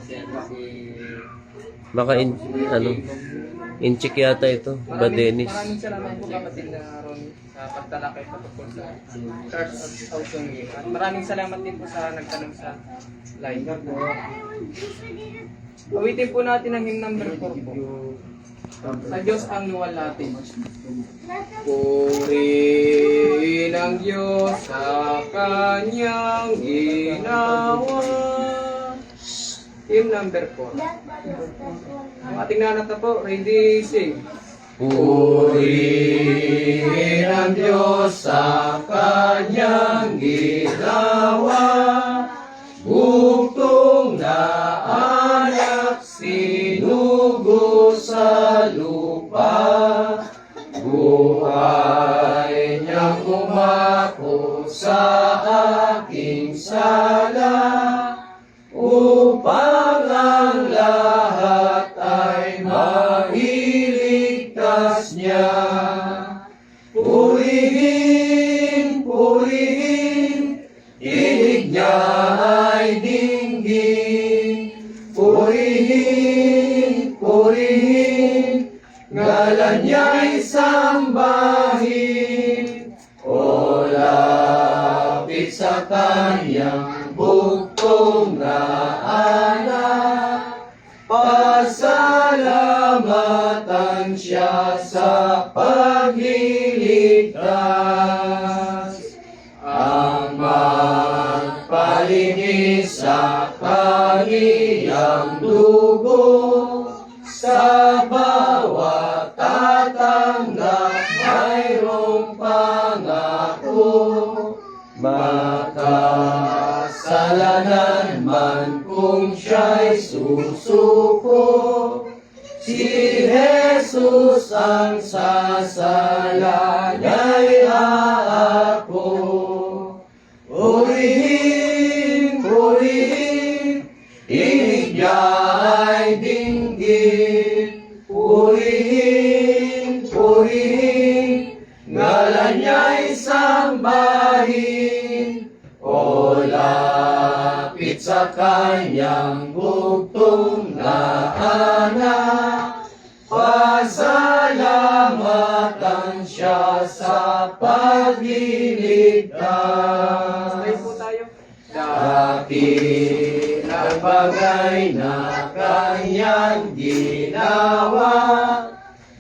Baka inchik yata ito. Ba, Dennis? Maraming salamat po kapatid na Ron sa pagtalakay patungkol sa Church of Outong. At maraming salamat din po sa nagtanong sa live. Awitin po natin ang hymn number 4 po. Sa Diyos ang luwal natin. Purihin ang Diyos sa kanyang ginawa. Hymn number 4. Ang ating nanat na po, ready, sing. Purihin ang Diyos sa kanyang ginawa. Buktong na anak sinugo sa lupa. Buhay niyang umako sa aking sala. Upang ang lahat ay mailigtas niya. Purihin, purihin, tinig niya ay dinggin. Purihin, purihin, ngalan niya'y sambahin. O lapit sa kanyang buktong na anak, pasalamatan siya sa pagliligtas. Ang magpalinis sa kaniyang dugo, sa bawat tatanggap mayroong pangako. Makasalanan man kung siya'y susuko, si Jesus ang sasalanay ako. Purihin, purihin, tinig niya ay dinggin. Purihin, purihin, ngalan niya'y sambahin. O lapit sa kanyang buktong na anak, pasalamatan siya sa pagliligtas. Ay po tayo. Dakilang bagay na kanyang ginawa,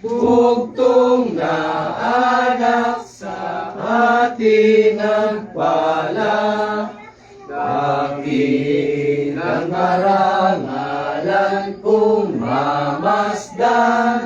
bugtong na anak sa atin nagpala. Dakilang karangalan kung mamasdan,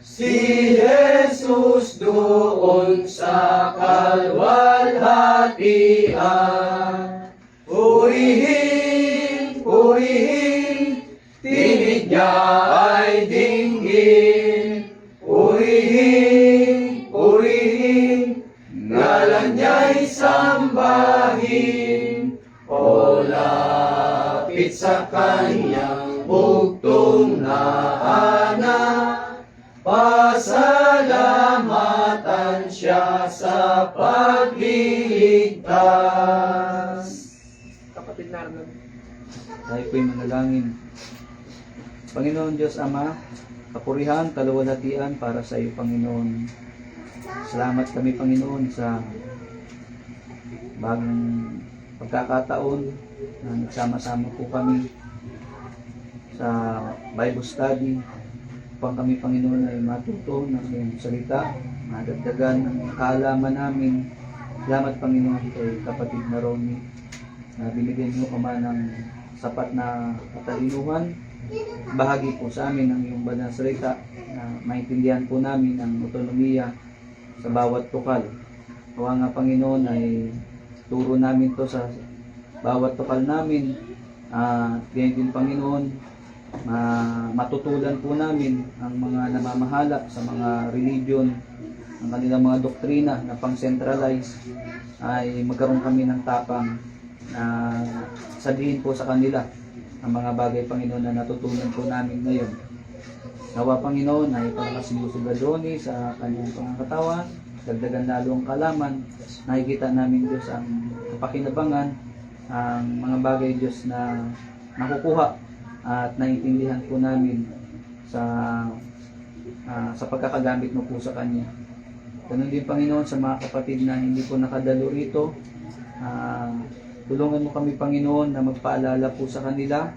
si Jesus doon sa kalwalhatian. Purihin, purihin, tinig niya ay dinggin. Purihin, purihin, ngalan niya'y sambahin. O lapit sa kanyang bugtong na anak, pasalamatan siya sa pagliligtas. Kapatid Narnon. Tayo po'y manalangin. Panginoon Diyos Ama, kapurihan, kaluwalhatian para sa iyo, Panginoon. Salamat kami, Panginoon, sa bagong pagkakataon na nagsama-sama po kami sa Bible study upang kami, Panginoon, ay matuto ng iyong salita, madagdagan ng kaalaman namin. Salamat, Panginoon, kay kapatid na Ronnie na binigyan niyo kama ng sapat na katalinuhan. Bahagi po sa amin ng iyong banal na salita na maintindihan po namin ang otonomiya sa bawat tukal. Kawa nga, Panginoon, ay turo namin to sa bawat tukal namin. Ganyan din, Panginoon, matutulan po namin ang mga namamahala sa mga religion, ang kanilang mga doktrina na pang-centralize, ay magkaroon kami ng tapang na sabihin po sa kanila ang mga bagay, Panginoon, na natutunan po namin ngayon. Nawa, Panginoon, ay palakas niyo si Gadoni sa kanyang pangangatawan, dagdagan lalo ang kalaman, nakikita namin, Diyos, ang kapakinabangan, ang mga bagay, Diyos, na nakukuha at naiintindihan po namin sa pagkakagamit mo po sa kanya. Ganun din, Panginoon, sa mga kapatid na hindi po nakadalo rito, tulungan mo kami, Panginoon, na magpaalala po sa kanila.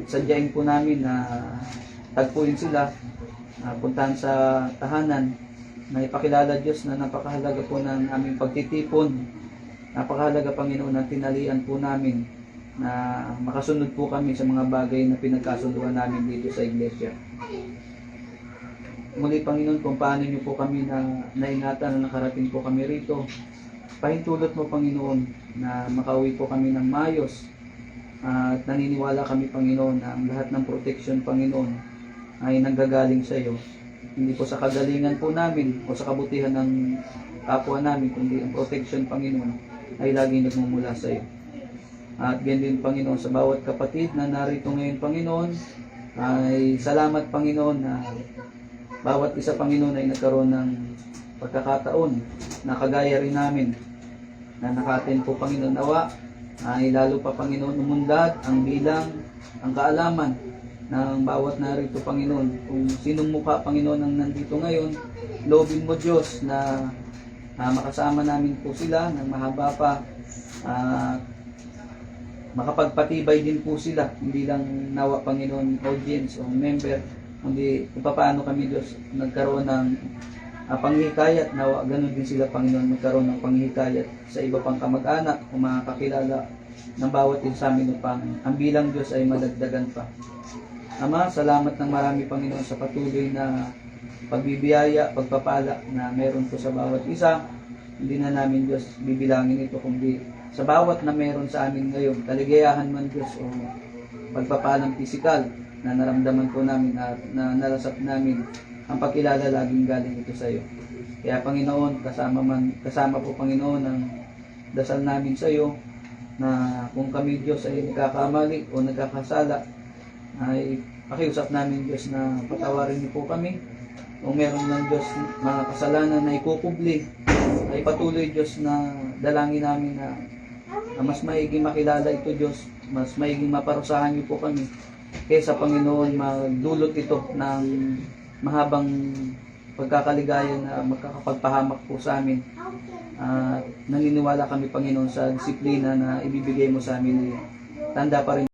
Sadyain po namin na tagpuin sila, puntahan sa tahanan, na ipakilala, Diyos, na napakahalaga po ng aming pagtitipon. Napakahalaga, Panginoon, na tinalian po namin na makasunod po kami sa mga bagay na pinagkasunduan namin dito sa iglesia. Muli, Panginoon, kung paano niyo po kami na naingatan na nakarating po kami rito, pahintulot mo, Panginoon, na makauwi po kami ng maayos. At naniniwala kami, Panginoon, na ang lahat ng protection, Panginoon, ay nanggagaling sa iyo. Hindi po sa kagalingan po namin o sa kabutihan ng kapwa namin, kundi ang protection, Panginoon, ay laging nagmumula sa iyo. At ganyan din, Panginoon, sa bawat kapatid na narito ngayon, Panginoon, ay salamat, Panginoon, na bawat isa, Panginoon, ay nagkaroon ng pagkakataon na kagaya rin namin na nakaten po, Panginoon, nawa ay lalo pa, Panginoon, umunlad ang bilang, ang kaalaman ng bawat narito, Panginoon. Kung sinong mukha, Panginoon, ang nandito ngayon, loobin mo, Diyos, na makasama namin po sila ng mahaba pa, makapagpatibay din po sila, hindi lang nawa, Panginoon, audience o member, kundi kung paano kami, Diyos, nagkaroon ng panghihikayat, nawa ganun din sila, Panginoon, magkaroon ng panghihikayat sa iba pang kamag-anak o mga kakilala ng bawat isa sa amin upang ang bilang, Diyos, ay madagdagan pa. Ama, salamat ng marami, Panginoon, sa patuloy na pagbibiyaya, pagpapala na meron po sa bawat isa. Hindi na namin, Diyos, bibilangin ito, kundi sa bawat na meron sa amin ngayon, kaligayahan man, Diyos, o pagpapalang pisikal na naramdaman po namin at na nalasap namin, ang pagkilala laging galing ito sa iyo. Kaya, Panginoon, kasama po, Panginoon, ang dasal namin sa iyo na kung kami, Diyos, ay nagkakamali o nagkakasala, ay pakiusap namin, Diyos, na patawarin niyo po kami. Kung meron ng Diyos mga kasalanan na ikukubli, ay patuloy, Diyos, na dalangin namin na mas maiging makilala ito, Diyos, mas maiging maparusahan niyo po kami kaysa, Panginoon, magdulot ito ng mahabang pagkakaligaya na magkakapagpahamak po sa amin. Naniniwala kami, Panginoon, sa disiplina na ibibigay mo sa amin. Tanda pa rin